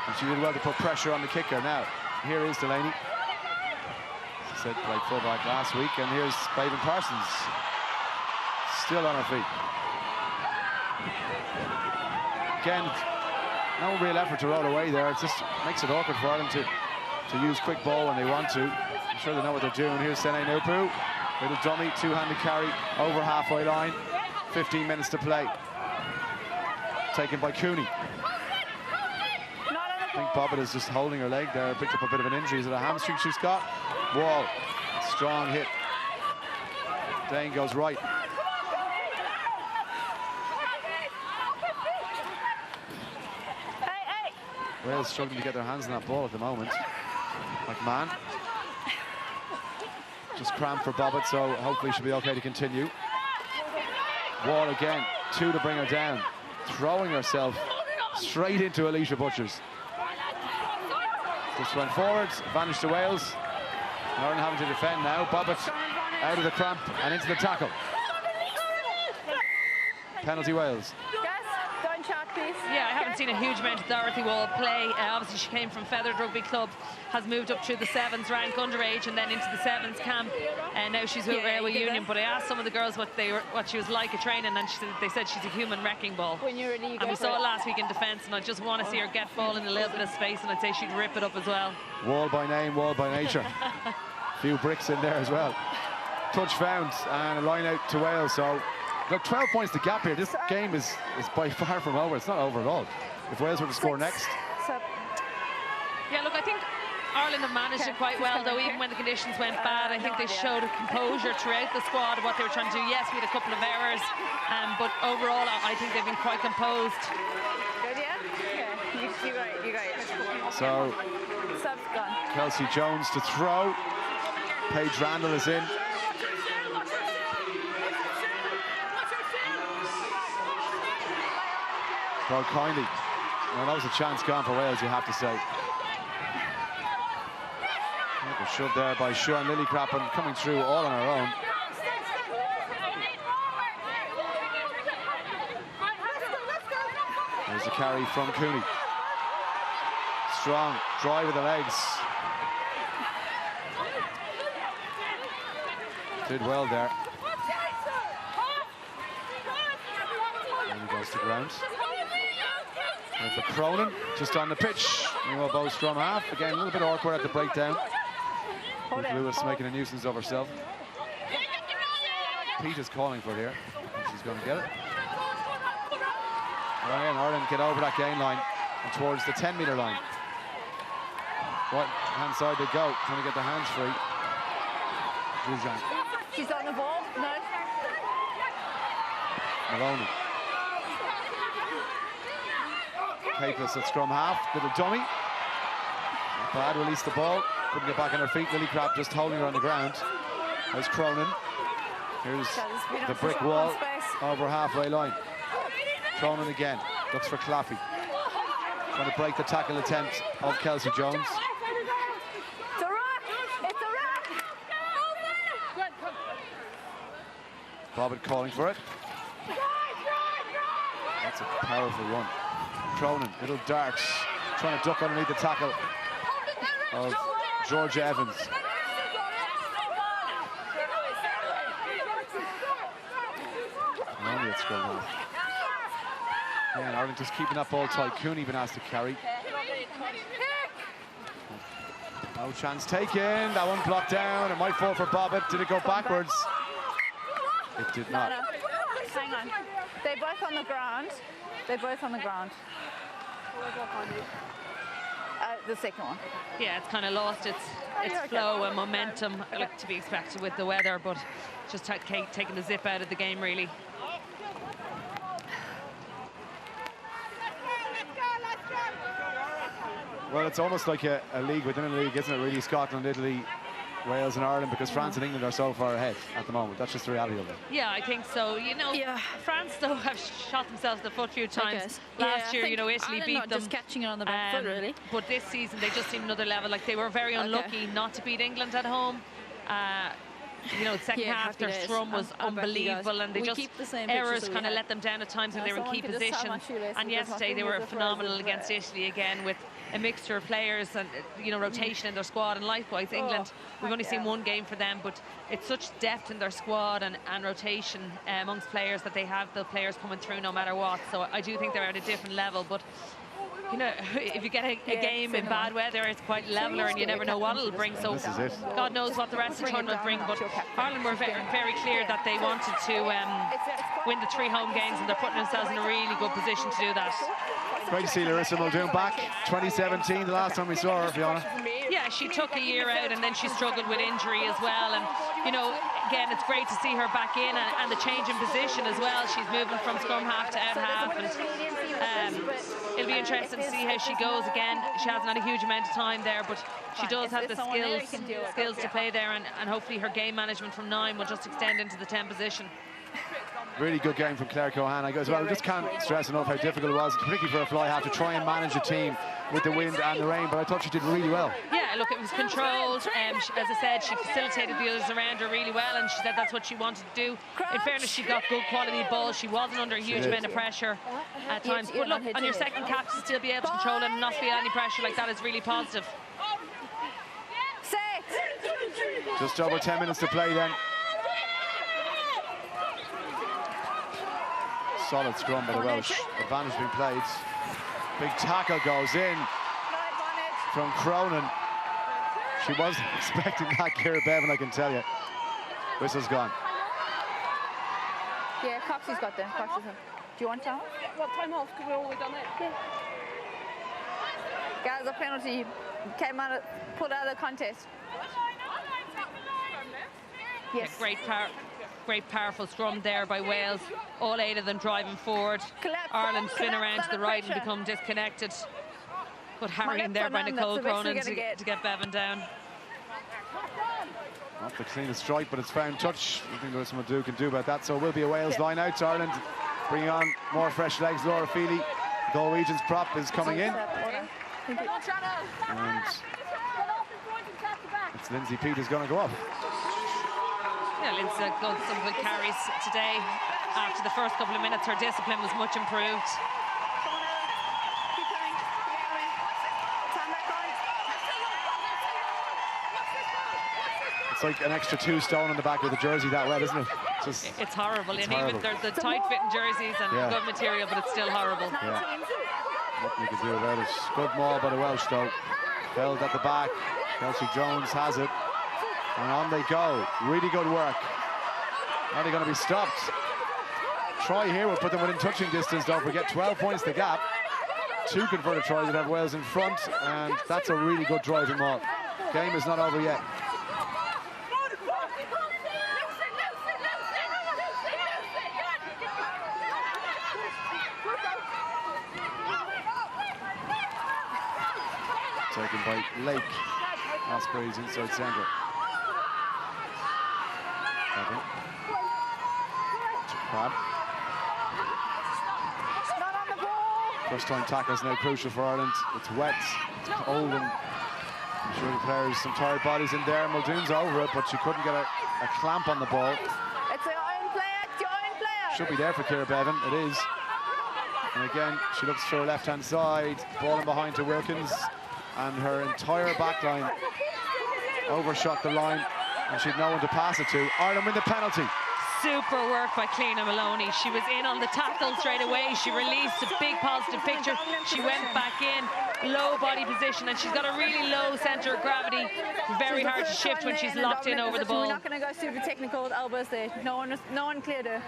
And she did well to put pressure on the kicker. Now, here is Delaney. She said played full-back last week. And here's Baven Parsons. Still on her feet. Again, no real effort to roll away there. It just makes it awkward for Ireland to use quick ball when they want to. I'm sure they know what they're doing. Here's Sene Nupu. Little dummy, two-handed carry over halfway line. 15 minutes to play. Taken by Cooney. I think Bobbitt is just holding her leg there. Picked up a bit of an injury. Is it a hamstring she's got? Wall. Strong hit. Dane goes right. Wales struggling to get their hands on that ball at the moment. McMahon. Just cramped for Bobbitt, so hopefully she'll be okay to continue. Wall again, 2 to bring her down. Throwing herself straight into Alicia Butchers. Just went forwards, vanished to Wales. Ireland having to defend now. Bobbitt out of the cramp and into the tackle. Penalty Wales. Don't shout, please. Yeah, I haven't seen a huge amount of Dorothy Wall play. Obviously, she came from Feathered Rugby Club, has moved up through the 7s rank underage and then into the 7s camp. And now she's with Railway Union. But I asked some of the girls what she was like at training, and they said she's a human wrecking ball. When you're ready, and we saw it last week in defence, and I just want to see her get ball in a little bit of space, and I'd say she'd rip it up as well. Wall by name, Wall by nature. A few bricks in there as well. Touch found and a line out to Wales. So look, 12 points the gap here. This game is by far from over. It's not over at all. If Wales were to score next. Yeah, look, I think Ireland have managed it quite well, though, even when the conditions went bad. I think they showed a composure throughout the squad of what they were trying to do. Yes, we had a couple of errors, but overall, I think they've been quite composed. Good, yeah? Yeah, you got it. So, Sub's gone. Kelsey Jones to throw. Paige Randall is in. Well, kindly. Well, that was a chance gone for Wales, you have to say. Shoved there by Sean Lillicrap, and coming through all on her own. There's a carry from Cooney. Strong drive with the legs. Did well there. And he goes to ground. And for Cronin, just on the pitch. Meanwhile, Bo Strum half. Again, a little bit awkward at the breakdown. With Lewis making a nuisance of herself. Pete is calling for it here. She's going to get it. Ryan Ireland get over that gain line and towards the 10-metre line. Right hand side they go, trying to get their hands free. Dujan. She's on the ball. No. Maloney. Capeless at scrum half. Little dummy. Not bad, release the ball. Couldn't get back on her feet. Lillicrap just holding her on the ground. There's Cronin. Here's the brick wall over halfway line. Cronin again. Looks for Claffey. Trying to break the tackle attempt of Kelsey Jones. It's a rock! It's a rock! Bobbitt calling for it. That's a powerful run. Cronin, little darts. Trying to duck underneath the tackle of Georgia Evans. Only at scrum half. Yeah, Ireland just keeping that ball tight. Cooney been asked to carry. No chance taken. That one blocked down. It might fall for Bobbitt. Did it go backwards? It did No, not. no. Hang on. They're both on the ground. They're both on the ground. The second one. Yeah, it's kind of lost its flow and momentum, like to be expected with the weather, but just taking the zip out of the game, really. Well, it's almost like a league within a league, isn't it, really? Scotland, Italy, Wales and Ireland, because France and England are so far ahead at the moment. That's just the reality of it. Yeah, I think so. You know, France, though, have shot themselves in the foot a few times. Last year, you know, Italy Ireland beat not them. just catching it on the back foot, really. But this season, they just seem another level. Like, they were very unlucky not to beat England at home. You know, second half, their scrum was unbelievable, and they just errors kind of let them down at times when they were in key position. And yesterday, they were phenomenal against Italy again, with a mixture of players and, you know, rotation in their squad. And likewise, England, we've only seen one game for them, but it's such depth in their squad and rotation amongst players that they have the players coming through no matter what. So I do think they're at a different level, but you know, if you get a game in bad weather, it's quite leveler, and you never know what it'll bring. So this is it. God knows what the rest of the tournament will bring. But Ireland were very clear that they wanted to win the 3 home games, and they're putting themselves in a really good position to do that. Great to see Larissa Muldoon back. 2017, the last time we saw her, Fiona. Yeah, she took a year out, and then she struggled with injury as well. And, you know, again, it's great to see her back in, and the change in position as well. She's moving from scrum half to out half, and it'll be interesting to see how she goes again. She hasn't had a huge amount of time there, but she does have the skills to play there, and hopefully her game management from 9 will just extend into the 10 position. Really good game from Claire Cohan. I just can't stress enough how difficult it was, particularly for a fly half, to try and manage a team with the wind and the rain, but I thought she did really well. Yeah, look, it was controlled. As I said, she facilitated the others around her really well, and she said that's what she wanted to do. In fairness, she got good quality balls. She wasn't under a huge amount of pressure at times. But look, on your second cap, to still be able to control it and not feel any pressure like that is really positive. Just over 10 minutes to play then. Solid scrum by the Welsh. Advantage being played. Big tackle goes in from Cronin. She wasn't expecting that, Ciara Bevan, I can tell you. Whistle's gone. Yeah, Coxey's got them. Do you want time? What time off? Because we're all done it. Yeah. Guys, a penalty came out, pulled out of the contest. Yes. Great powerful scrum there by Wales. All 8 of them driving forward. Ireland spin around to the right and become disconnected. But harrying there by Nicole Cronin to get Bevan down. Not the cleanest strike, but it's found touch. I think there's what Muldoon can do about that. So it will be a Wales line out. Ireland bringing on more fresh legs. Laura Feely, the Galwegians prop, is coming in. And it's Lindsay Peat is going to go up. Yeah, Lindsay got some good carries today. After the first couple of minutes, her discipline was much improved. It's like an extra 2 stone on the back of the jersey that wet, isn't it? It's horrible. And even the tight-fitting jerseys and good material, but it's still horrible. Yeah. Nothing you can do about it. Good maul by the Welsh, though. Held at the back. Kelsey Jones has it. And on they go. Really good work. Are they going to be stopped? Try here will put them within touching distance. Don't forget, 12 points the gap. 2 converted tries that have Wales in front, and that's a really good driving maul. Game is not over yet. Taken by Lake. Osprey's inside centre. Crab. First time tackles now crucial for Ireland. It's wet, it's cold, and I'm sure the players, some tired bodies in there. Muldoon's over it, but she couldn't get a clamp on the ball. It's your own player, it's your own player. Should be there for Ciara Bevan, it is. And again, she looks to her left-hand side, ball in behind to Wilkins, and her entire back line overshot the line, and she'd no one to pass it to. Ireland win the penalty. Super work by Cliona Maloney. She was in on the tackle straight away. She released a big positive picture. She went back in, low body position, and she's got a really low centre of gravity. Very hard to shift when she's locked in over the ball. We're not going to go super technical with elbows there. No one cleared her.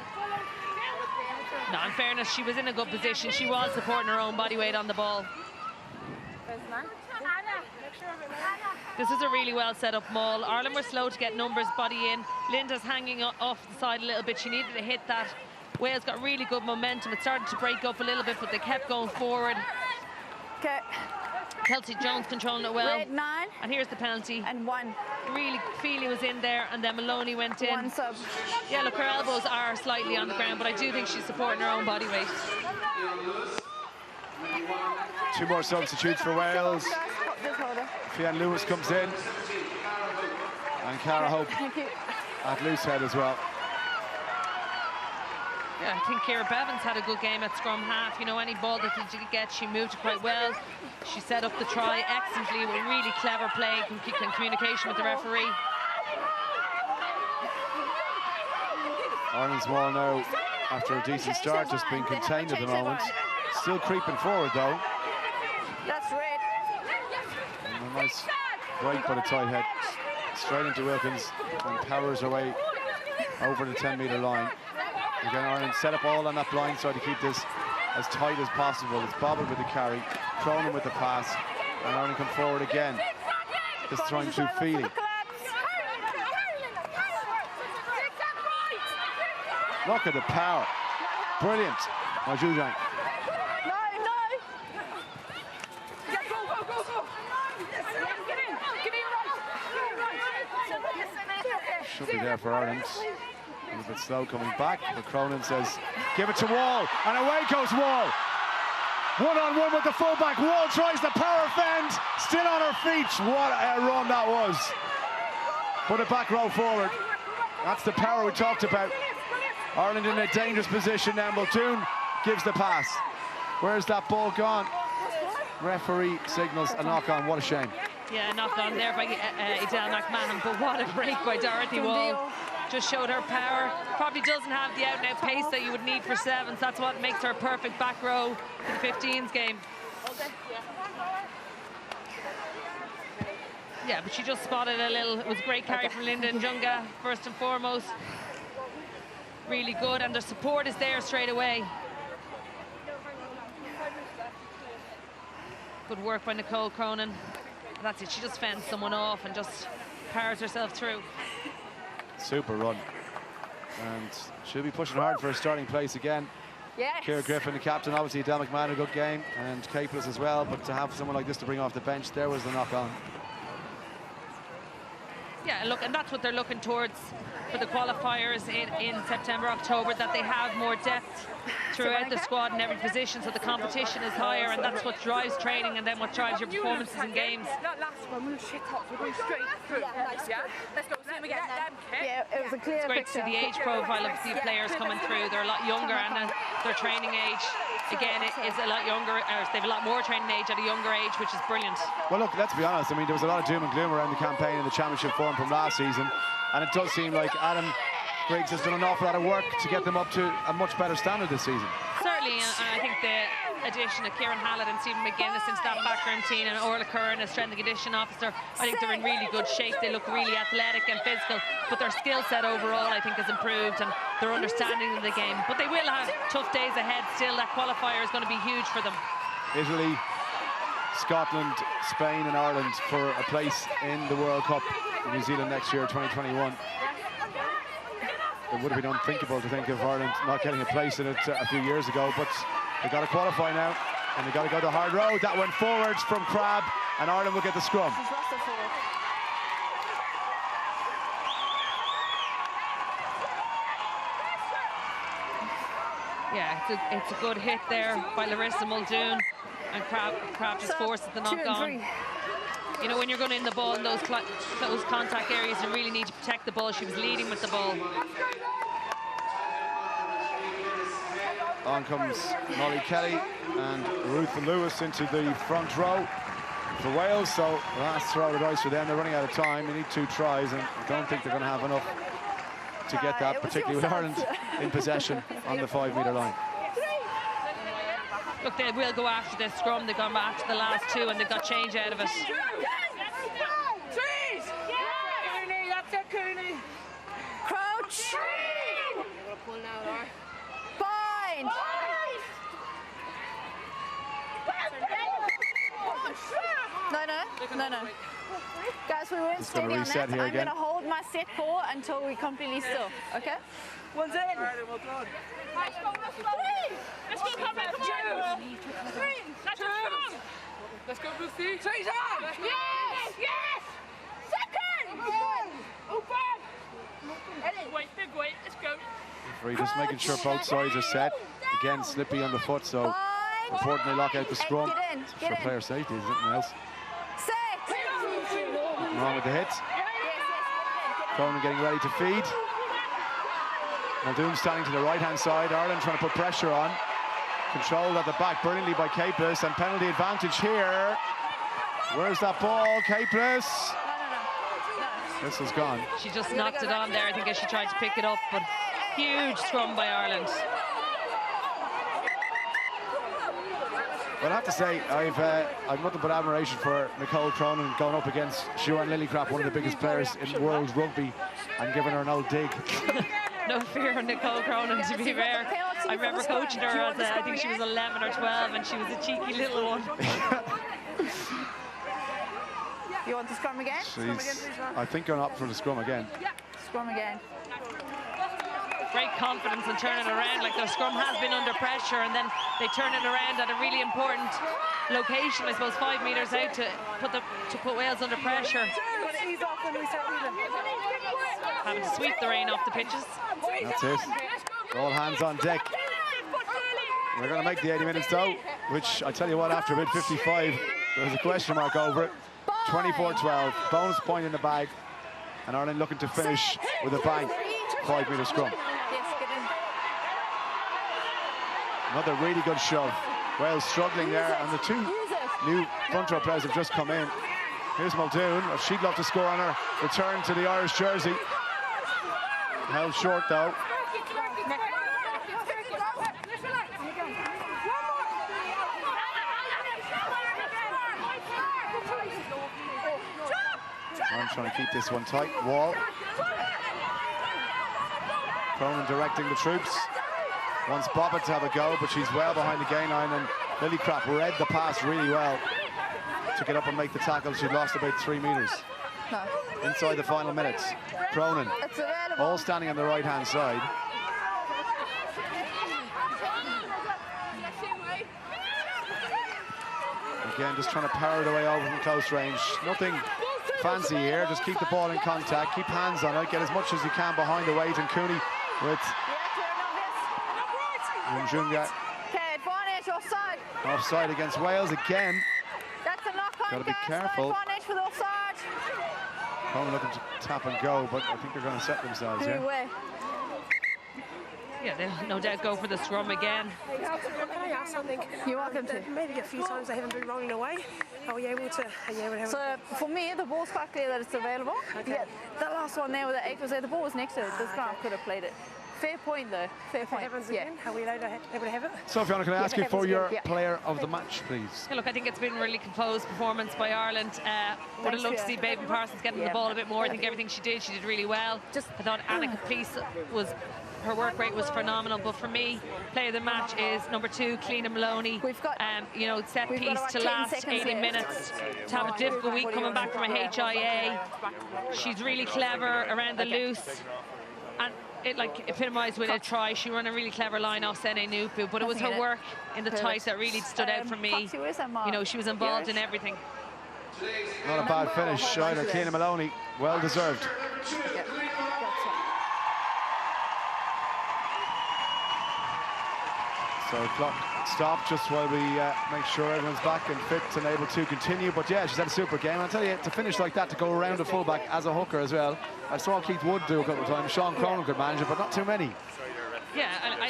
No, in fairness, she was in a good position. She was supporting her own body weight on the ball. This is a really well set up maul. Ireland were slow to get numbers body in. Linda's hanging off the side a little bit. She needed to hit that. Wales got really good momentum. It started to break up a little bit, but they kept going forward. Okay. Kelsey Jones controlling it well. Red 9. And here's the penalty. And 1. Really, Feely was in there, and then Maloney went in. 1 sub. Yeah, look, her elbows are slightly on the ground, but I do think she's supporting her own body weight. 2 more substitutes for Wales. Fianne Lewis comes in. And Cara Hope at loose head as well. Yeah, I think Ciara Bevins had a good game at scrum half. You know, any ball that she did get, she moved quite well. She set up the try excellently with really clever play and communication with the referee. Ireland's ball now, after a decent start, just being contained at the moment. Still creeping forward, though. That's red. And a nice break by the tight head. Straight into Wilkins and powers her way over the 10-metre line. Again, Ireland set up all on that blind side to keep this as tight as possible. It's Bobbitt with the carry, Cronin with the pass, and Ireland come forward again. Just throwing through Feely. Look at the power. Brilliant. Now Zhuzhang. Should be there for Ireland. A little bit slow coming back, but Cronin says, give it to Wall, and away goes Wall. One-on-one with the fullback. Wall tries the power fend, still on her feet. What a run that was. Put it back row forward. That's the power we talked about. Ireland in a dangerous position now. Muldoon gives the pass. Where's that ball gone? Referee signals a knock-on. What a shame. Yeah, knocked on there by Edel McMahon, but what a break by Dorothy Wall. Just showed her power. Probably doesn't have the out-and-out pace that you would need for sevens. That's what makes her a perfect back row for the 15s game. Yeah, but she just spotted a little. It was a great carry from Linda Njunga, first and foremost. Really good, and the support is there straight away. Good work by Nicole Cronin. That's it, she just fends someone off and just powers herself through. Super run. And she'll be pushing hard for a starting place again. Yes. Ciara Griffin, the captain, obviously Edel McMahon, a good game, and Capeless as well, but to have someone like this to bring off the bench, there was the knock-on. Yeah, look, and that's what they're looking towards for the qualifiers in September, October, that they have more depth throughout the squad in every position, so the competition is higher, and that's what drives training and then what drives your performances in games. That last one, we'll shit up, we're going straight through. Yeah, let's go, same again. Yeah, it was a clear It's great to see the age profile of the players coming through. They're a lot younger, and their training age, again, is a lot younger, they have a lot more training age at a younger age, which is brilliant. Well, look, let's be honest, I mean, there was a lot of doom and gloom around the campaign in the championship form from last season, and it does seem like Adam Griggs has done an awful lot of work to get them up to a much better standard this season. Certainly, and I think the addition of Kieran Hallett and Stephen McGuinness into that backroom team, and Orla Curran as strength and conditioning officer, I think they're in really good shape. They look really athletic and physical, but their skill set overall, I think, has improved, and their understanding of the game. But they will have tough days ahead still. That qualifier is going to be huge for them. Italy, Scotland, Spain and Ireland for a place in the World Cup in New Zealand next year, 2021. It would have been unthinkable to think of Ireland not getting a place in it a few years ago, but they've got to qualify now, and they've got to go the hard road. That went forwards from Crabb, and Ireland will get the scrum. Yeah, it's a good hit there by Larissa Muldoon, and Crabb just forces the knock on. You know, when you're going in the ball in those contact areas, you really need to protect the ball. She was leading with the ball. On comes Molly Kelly and Ruth Lewis into the front row for Wales. So last throw of the dice for them. They're running out of time. They need 2 tries, and I don't think they're going to have enough to get that, particularly with Ireland in possession on the 5-metre line. Look, they will go after this scrum. They've gone after the last two and they've got change out of it. Crouch. Bind. No. Guys, we weren't steady on that. I'm going to hold my set paw until we're completely still, okay? One's in. Well done. Let's go, come on. Let's go, Lucy. Three's on. Yes. Second. Open. Big weight. Let's go. Referee just making sure both sides are set. Again, slippy on the foot, so important they lock out the scrum. Get in. For player safety, is anything else? Nothing wrong with the hits. Cronin getting ready to feed. Muldoon standing to the right-hand side. Ireland trying to put pressure on. Controlled at the back brilliantly by Capeless, and penalty advantage here. Where's that ball, Capeless? No. This is gone. She just knocked it on there. I think as she tried to pick it up, but huge scrum by Ireland. Well, I have to say, I've nothing but admiration for Nicole Cronin going up against Joanne Lillicrap, one of the biggest players in world rugby, and giving her an old dig. No fear of Nicole Cronin, to be fair. I remember coaching her as I think she was 11 or 12, and she was a cheeky little one. You want the scrum again? I think going up for the scrum again. Scrum again. Great confidence in turning around. Like, the scrum has been under pressure, and then they turn it around at a really important location, I suppose 5 metres out, to put Wales under pressure. Having to sweep the rain off the pitches. That's it. All hands on deck. We're going to make the 80 minutes though, which I tell you what, after mid 55, there's a question mark over it. 24-12, bonus point in the bag, and Ireland looking to finish with a bang. 5-metre scrum. Another really good shove. Wales struggling there, and the two new front row players have just come in. Here's Muldoon. She'd love to score on her return to the Irish jersey. Held short though. I'm trying to keep this one tight. Wall. Cronin directing the troops. Wants Bobbitt to have a go, but she's well behind the gain line, and Lillicrap read the pass really well to get up and make the tackle. She lost about 3 metres. No. Inside the final minutes. Cronin, all standing on the right-hand side. Again, just trying to power it away over from close range. Nothing fancy here, just keep the ball in contact, keep hands on it, get as much as you can behind the weight, and Cooney with Njunga. Okay, advantage offside. Offside against Wales again. That's a knock-on. Got to be careful. Advantage for the offside. Probably looking to tap and go, but I think they're going to set themselves here. Yeah, they'll no doubt go for the scrum again. Can I ask something? You're welcome to. Maybe a few times they haven't been rolling away. Are you able to? So for me, the ball's quite clear that it's available. Okay. Yeah, the last one there with the 8 was there. The ball was next to it. This guy could have played it. Fair point, though. Fair point. Yeah. Are we able to have it? Sofiana, can I ask you for your player of the match, please? Yeah, look, I think it's been a really composed performance by Ireland. Would have loved to see Baden Parsons getting the ball a bit more. I think everything she did really well. I thought Anna Caprice her work rate was phenomenal, but for me, player of the match is number 2, Cliona Maloney. We've got, set piece to last 80 minutes. To have a difficult week coming back from a HIA. She's really clever around the loose. And it epitomised with a try. She ran a really clever line off Sene Nupu, but it was her work in the tight that really stood out for me. She was involved in everything. Not a bad finish either. Cliona Maloney, well deserved. So clock stopped just while we make sure everyone's back and fit and able to continue. But yeah, she's had a super game. I'll tell you, to finish like that, to go around a fullback as a hooker as well. I saw Keith Wood do a couple of times. Sean Cronin could manage it, but not too many. Yeah,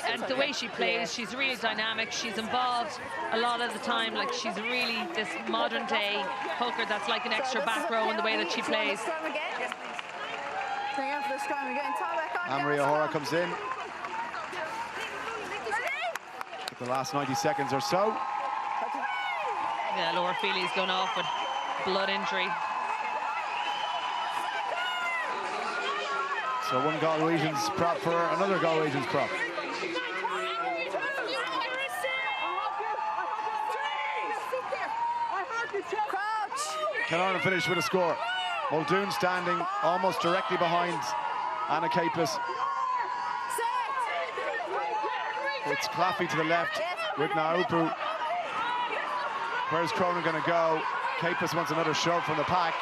and the way she plays, she's really dynamic. She's involved a lot of the time. Like, she's really this modern day hooker that's like an extra back row in the way that she plays. for the scrum. We're getting time back on. Anne-Marie O'Hara comes in. The last 90 seconds or so. Yeah, Laura Feely's gone off with blood injury. So one Galwegians prop for another Galwegians prop. Can Ireland finish with a score? Muldoon standing almost directly behind Anna Capus. It's Claffey to the left with Naupu. Where's Cronin going to go? Capus wants another shove from the pack,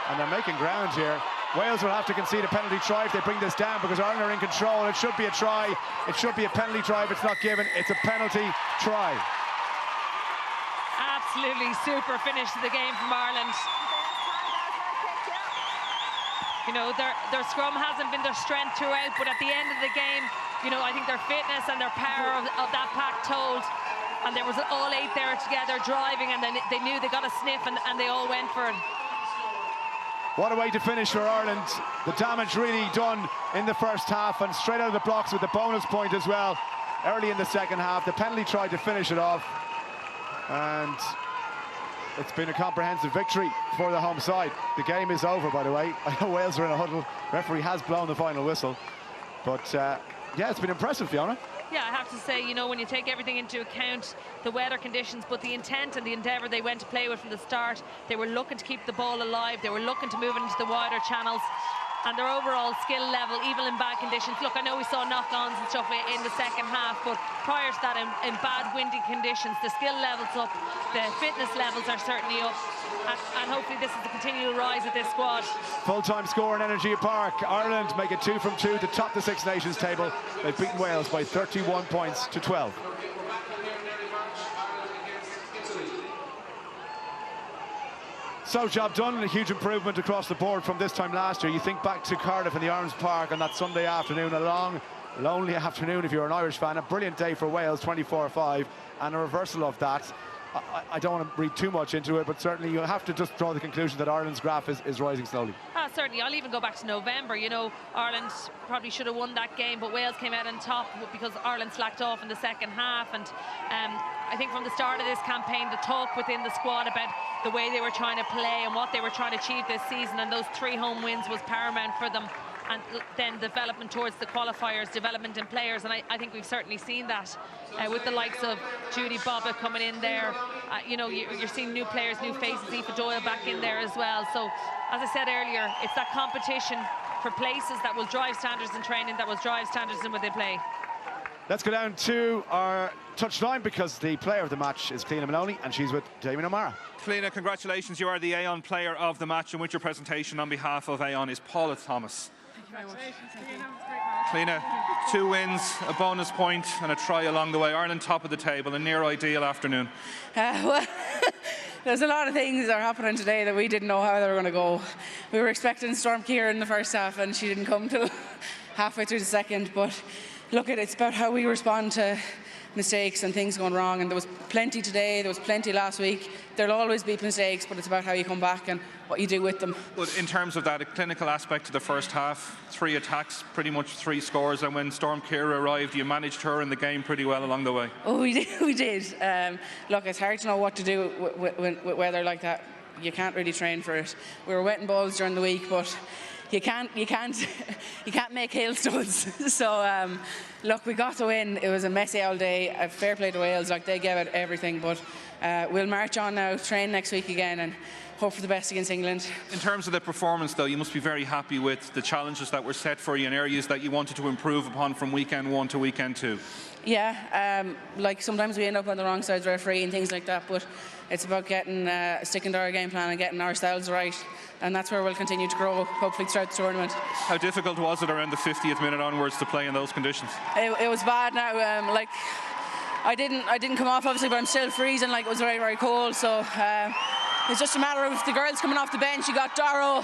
and they're making ground here. Wales will have to concede a penalty try if they bring this down, because Ireland are in control. It should be a try. It should be a penalty try if it's not given. It's a penalty try. Absolutely super finish to the game from Ireland. You know, their scrum hasn't been their strength throughout, but at the end of the game, you know, I think their fitness and their power of that pack told. And there was all 8 there together driving, and then they knew they got a sniff, and they all went for it. What a way to finish for Ireland. The damage really done in the first half, and straight out of the blocks with the bonus point as well early in the second half. The penalty tried to finish it off, and it's been a comprehensive victory for the home side. The game is over, by the way. I know Wales are in a huddle. Referee has blown the final whistle, but yeah, it's been impressive, Fiona. Yeah, I have to say, you know, when you take everything into account, the weather conditions, but the intent and the endeavour they went to play with from the start, they were looking to keep the ball alive, they were looking to move it into the wider channels, and their overall skill level, even in bad conditions. Look, I know we saw knock-ons and stuff in the second half, but prior to that, in bad windy conditions, the skill level's up, the fitness levels are certainly up, and hopefully this is the continual rise of this squad. Full-time score in Energy Park. Ireland make it 2 from 2 to top the Six Nations table. They've beaten Wales by 31 points to 12. So, job done, a huge improvement across the board from this time last year. You think back to Cardiff in the Arms Park on that Sunday afternoon, a long, lonely afternoon if you're an Irish fan, a brilliant day for Wales, 24-5, and a reversal of that. I don't want to read too much into it, but certainly you have to just draw the conclusion that Ireland's graph is rising slowly. Certainly, I'll even go back to November. You know, Ireland probably should have won that game, but Wales came out on top because Ireland slacked off in the second half. And I think from the start of this campaign, the talk within the squad about the way they were trying to play and what they were trying to achieve this season, and those 3 home wins was paramount for them. And then development towards the qualifiers, development in players, and I think we've certainly seen that with the likes of Judy Bobbitt coming in there. You know, you're seeing new players, new faces, Aoife Doyle back in there as well. So, as I said earlier, it's that competition for places that will drive standards in training, that will drive standards in what they play. Let's go down to our touchline, because the player of the match is Cliona Maloney, and she's with Damien O'Meara. Cliona, congratulations, you are the Aon player of the match, and with your presentation on behalf of Aon is Paula Thomas. Cliona, 2 wins, a bonus point and a try along the way. Ireland top of the table, a near ideal afternoon. Well, there's a lot of things that are happening today that we didn't know how they were going to go. We were expecting Storm Ciara in the first half, and she didn't come till halfway through the second. But look, it's about how we respond to mistakes and things going wrong, and there was plenty today, there was plenty last week. There'll always be mistakes, but it's about how you come back and what you do with them. But in terms of that, a clinical aspect to the first half, 3 attacks, pretty much 3 scores, and when Storm Ciara arrived, you managed her in the game pretty well along the way. Oh, we did. Look, it's hard to know what to do with weather like that. You can't really train for it. We were wetting balls during the week, but you can't make hailstones. So look, we got the win. It was a messy all day. Fair play to Wales, like they gave it everything. But we'll march on now, train next week again, and hope for the best against England. In terms of the performance, though, you must be very happy with the challenges that were set for you and areas that you wanted to improve upon from weekend 1 to weekend 2. Yeah, like sometimes we end up on the wrong side of the referee and things like that, but it's about getting sticking to our game plan and getting ourselves right, and that's where we'll continue to grow, hopefully throughout the tournament. How difficult was it around the 50th minute onwards to play in those conditions? It was bad now. Like I didn't come off obviously, but I'm still freezing. Like it was very, very cold, so it's just a matter of the girls coming off the bench. You got Doro,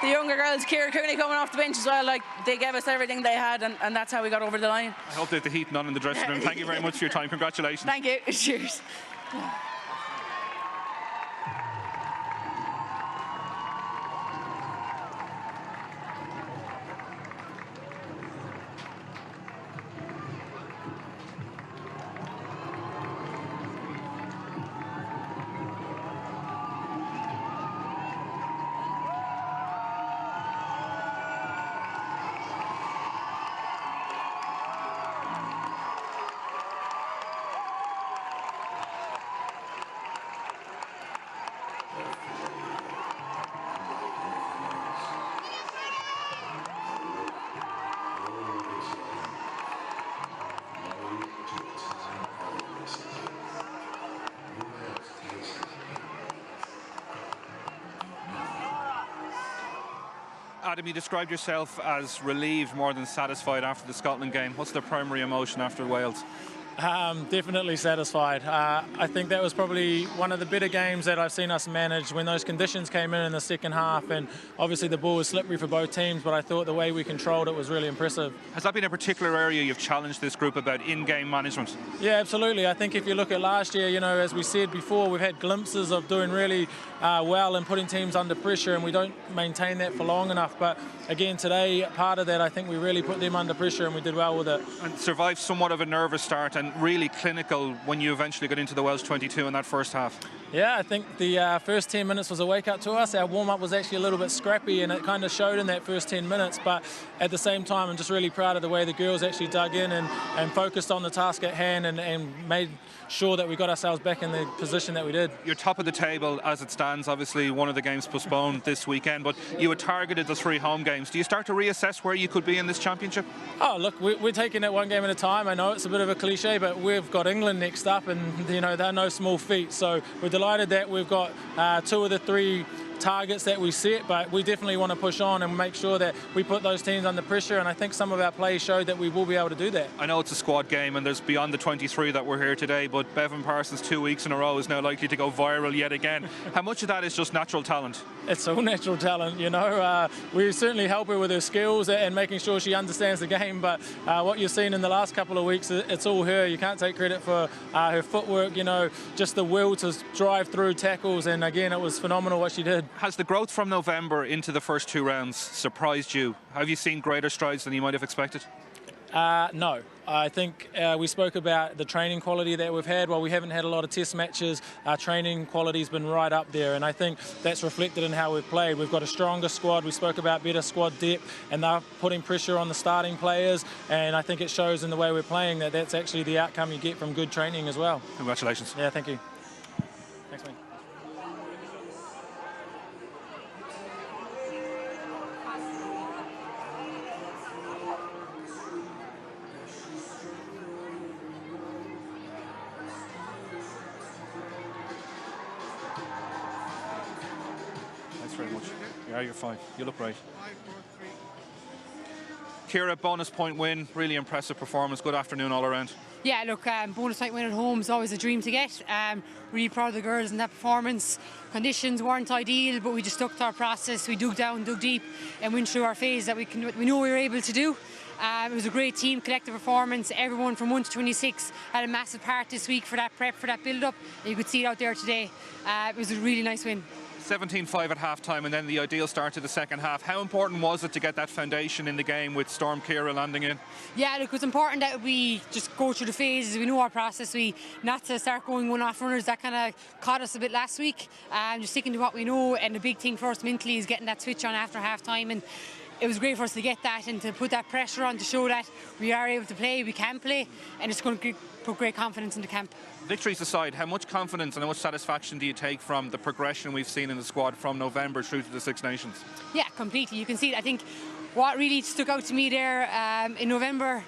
the younger girls, Ciara Cooney coming off the bench as well. Like they gave us everything they had, and that's how we got over the line. I hope that the heat none in the dressing room. Thank you very much for your time. Congratulations. Thank you. Cheers. Adam, you described yourself as relieved more than satisfied after the Scotland game. What's the primary emotion after Wales? Definitely satisfied. I think that was probably one of the better games that I've seen us manage when those conditions came in the second half, and obviously the ball was slippery for both teams, but I thought the way we controlled it was really impressive. Has that been a particular area you've challenged this group about in-game management? Yeah, absolutely. I think if you look at last year, you know, as we said before, we've had glimpses of doing really well and putting teams under pressure, and we don't maintain that for long enough. But again, today, part of that, I think we really put them under pressure and we did well with it. And survived somewhat of a nervous start and really clinical when you eventually got into the Welsh 22 in that first half. Yeah, I think the first 10 minutes was a wake-up to us. Our warm-up was actually a little bit scrappy, and it kind of showed in that first 10 minutes. But at the same time, I'm just really proud of the way the girls actually dug in and focused on the task at hand and made sure that we got ourselves back in the position that we did. You're top of the table as it stands. Obviously, one of the games postponed this weekend, but you had targeted the 3 home games. Do you start to reassess where you could be in this championship? Oh, look, we're taking it one game at a time. I know it's a bit of a cliche, but we've got England next up, and you know they're no small feat. So we're delighted that we've got 2 of the 3 targets that we set, but we definitely want to push on and make sure that we put those teams under pressure, and I think some of our plays showed that we will be able to do that. I know it's a squad game and there's beyond the 23 that we're here today, but Bevan Parsons 2 weeks in a row is now likely to go viral yet again. How much of that is just natural talent? It's all natural talent, you know. We certainly help her with her skills and making sure she understands the game, but what you've seen in the last couple of weeks, it's all her. You can't take credit for her footwork, you know, just the will to drive through tackles, and again, it was phenomenal what she did. Has the growth from November into the first 2 rounds surprised you? Have you seen greater strides than you might have expected? No. I think we spoke about the training quality that we've had. While we haven't had a lot of test matches, our training quality's been right up there, and I think that's reflected in how we've played. We've got a stronger squad. We spoke about better squad depth, and they're putting pressure on the starting players, and I think it shows in the way we're playing that that's actually the outcome you get from good training as well. Congratulations. Yeah, thank you. Thanks, mate. Thanks very much. Yeah, you're fine. You look great. Ciara, bonus point win, really impressive performance. Good afternoon all around. Yeah, look, bonus point win at home is always a dream to get. Really proud of the girls in that performance. Conditions weren't ideal, but we just stuck to our process. We dug down, dug deep, and went through our phase that we know we were able to do. It was a great team, collective performance. Everyone from 1 to 26 had a massive part this week for that prep, for that build-up. You could see it out there today. It was a really nice win. 17-5 at half-time, and then the ideal start to the second half. How important was it to get that foundation in the game with Storm Ciara landing in? Yeah, look, it was important that we just go through the phases. We know our process. We not to start going one-off runners. That kind of caught us a bit last week. Just sticking to what we know, and the big thing for us mentally is getting that switch on after half-time. And it was great for us to get that and to put that pressure on to show that we are able to play, we can play, and it's going to put great confidence into camp. Victories aside, how much confidence and how much satisfaction do you take from the progression we've seen in the squad from November through to the Six Nations? Yeah, completely. You can see it. I think what really stuck out to me there in November,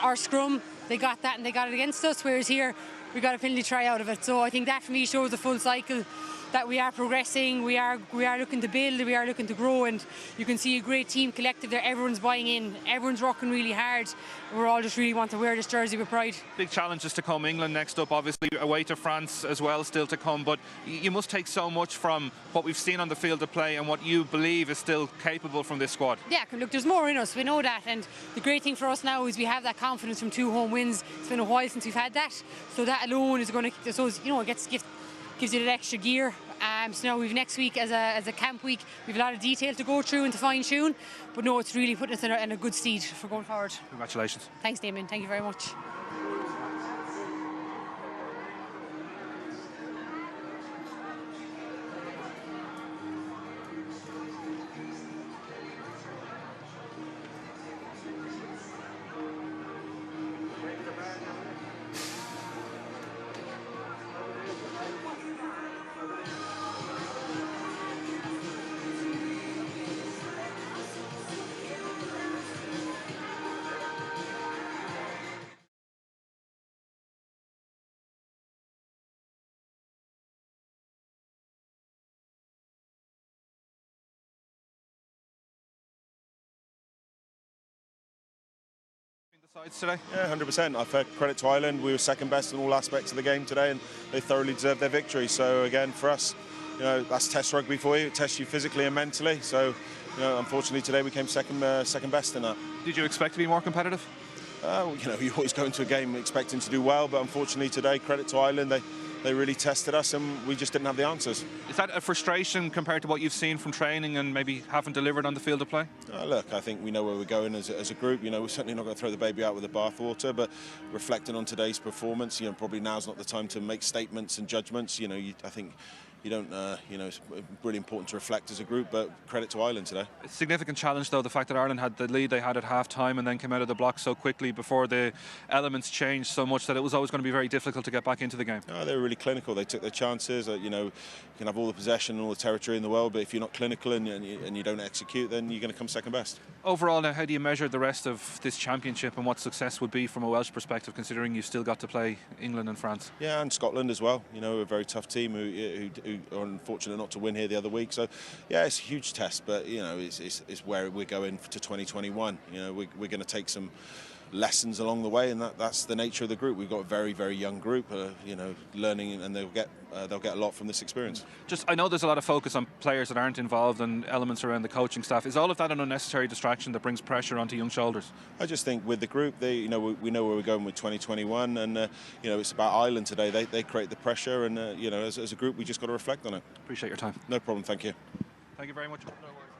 our scrum, they got that and they got it against us, whereas here we got a penalty try out of it. So I think that for me shows the full cycle, that we are progressing, we are looking to build, we are looking to grow, and you can see a great team collective there. Everyone's buying in, everyone's working really hard. We're all just really want to wear this jersey with pride. Big challenges to come. England next up, obviously away to France as well, still to come, but you must take so much from what we've seen on the field of play and what you believe is still capable from this squad. Yeah, look, there's more in us, we know that, and the great thing for us now is we have that confidence from 2 home wins. It's been a while since we've had that, so that alone is going to, so you know, it gives you that extra gear. So now we've next week as a camp week, we've a lot of detail to go through and to fine tune, but no, it's really putting us in a good steed for going forward. Congratulations. Thanks, Damien. Thank you very much. Sides today? Yeah, 100%. I've had credit to Ireland. We were second best in all aspects of the game today, and they thoroughly deserved their victory. So again, for us, you know, that's test rugby for you. It tests you physically and mentally. So, you know, unfortunately today we came second best in that. Did you expect to be more competitive? You know, you always go into a game expecting to do well, but unfortunately today, credit to Ireland, they really tested us and we just didn't have the answers. Is that a frustration compared to what you've seen from training and maybe haven't delivered on the field of play? Look, I think we know where we're going as a group. You know, we're certainly not going to throw the baby out with the bathwater, but reflecting on today's performance, you know, probably now's not the time to make statements and judgments. You know, I think you don't, you know, it's really important to reflect as a group, but credit to Ireland today. A significant challenge, though, the fact that Ireland had the lead they had at half-time and then came out of the block so quickly before the elements changed so much that it was always going to be very difficult to get back into the game. No, they were really clinical. They took their chances. You know, you can have all the possession and all the territory in the world, but if you're not clinical and you don't execute, then you're going to come second best. Overall, now, how do you measure the rest of this championship and what success would be from a Welsh perspective, considering you've still got to play England and France? Yeah, and Scotland as well. You know, a very tough team who are unfortunate not to win here the other week. So, yeah, it's a huge test, but, you know, it's where we're going to 2021. You know, we're going to take some lessons along the way, and that's the nature of the group. We've got a very, very young group, you know, learning, and they'll get a lot from this experience. I know there's a lot of focus on players that aren't involved and elements around the coaching staff. Is all of that an unnecessary distraction that brings pressure onto young shoulders? I just think with the group, you know, we know where we're going with 2021, and you know, it's about Ireland today. They create the pressure, and you know, as a group, we just got to reflect on it. Appreciate your time. No problem. Thank you. Thank you very much. No worries.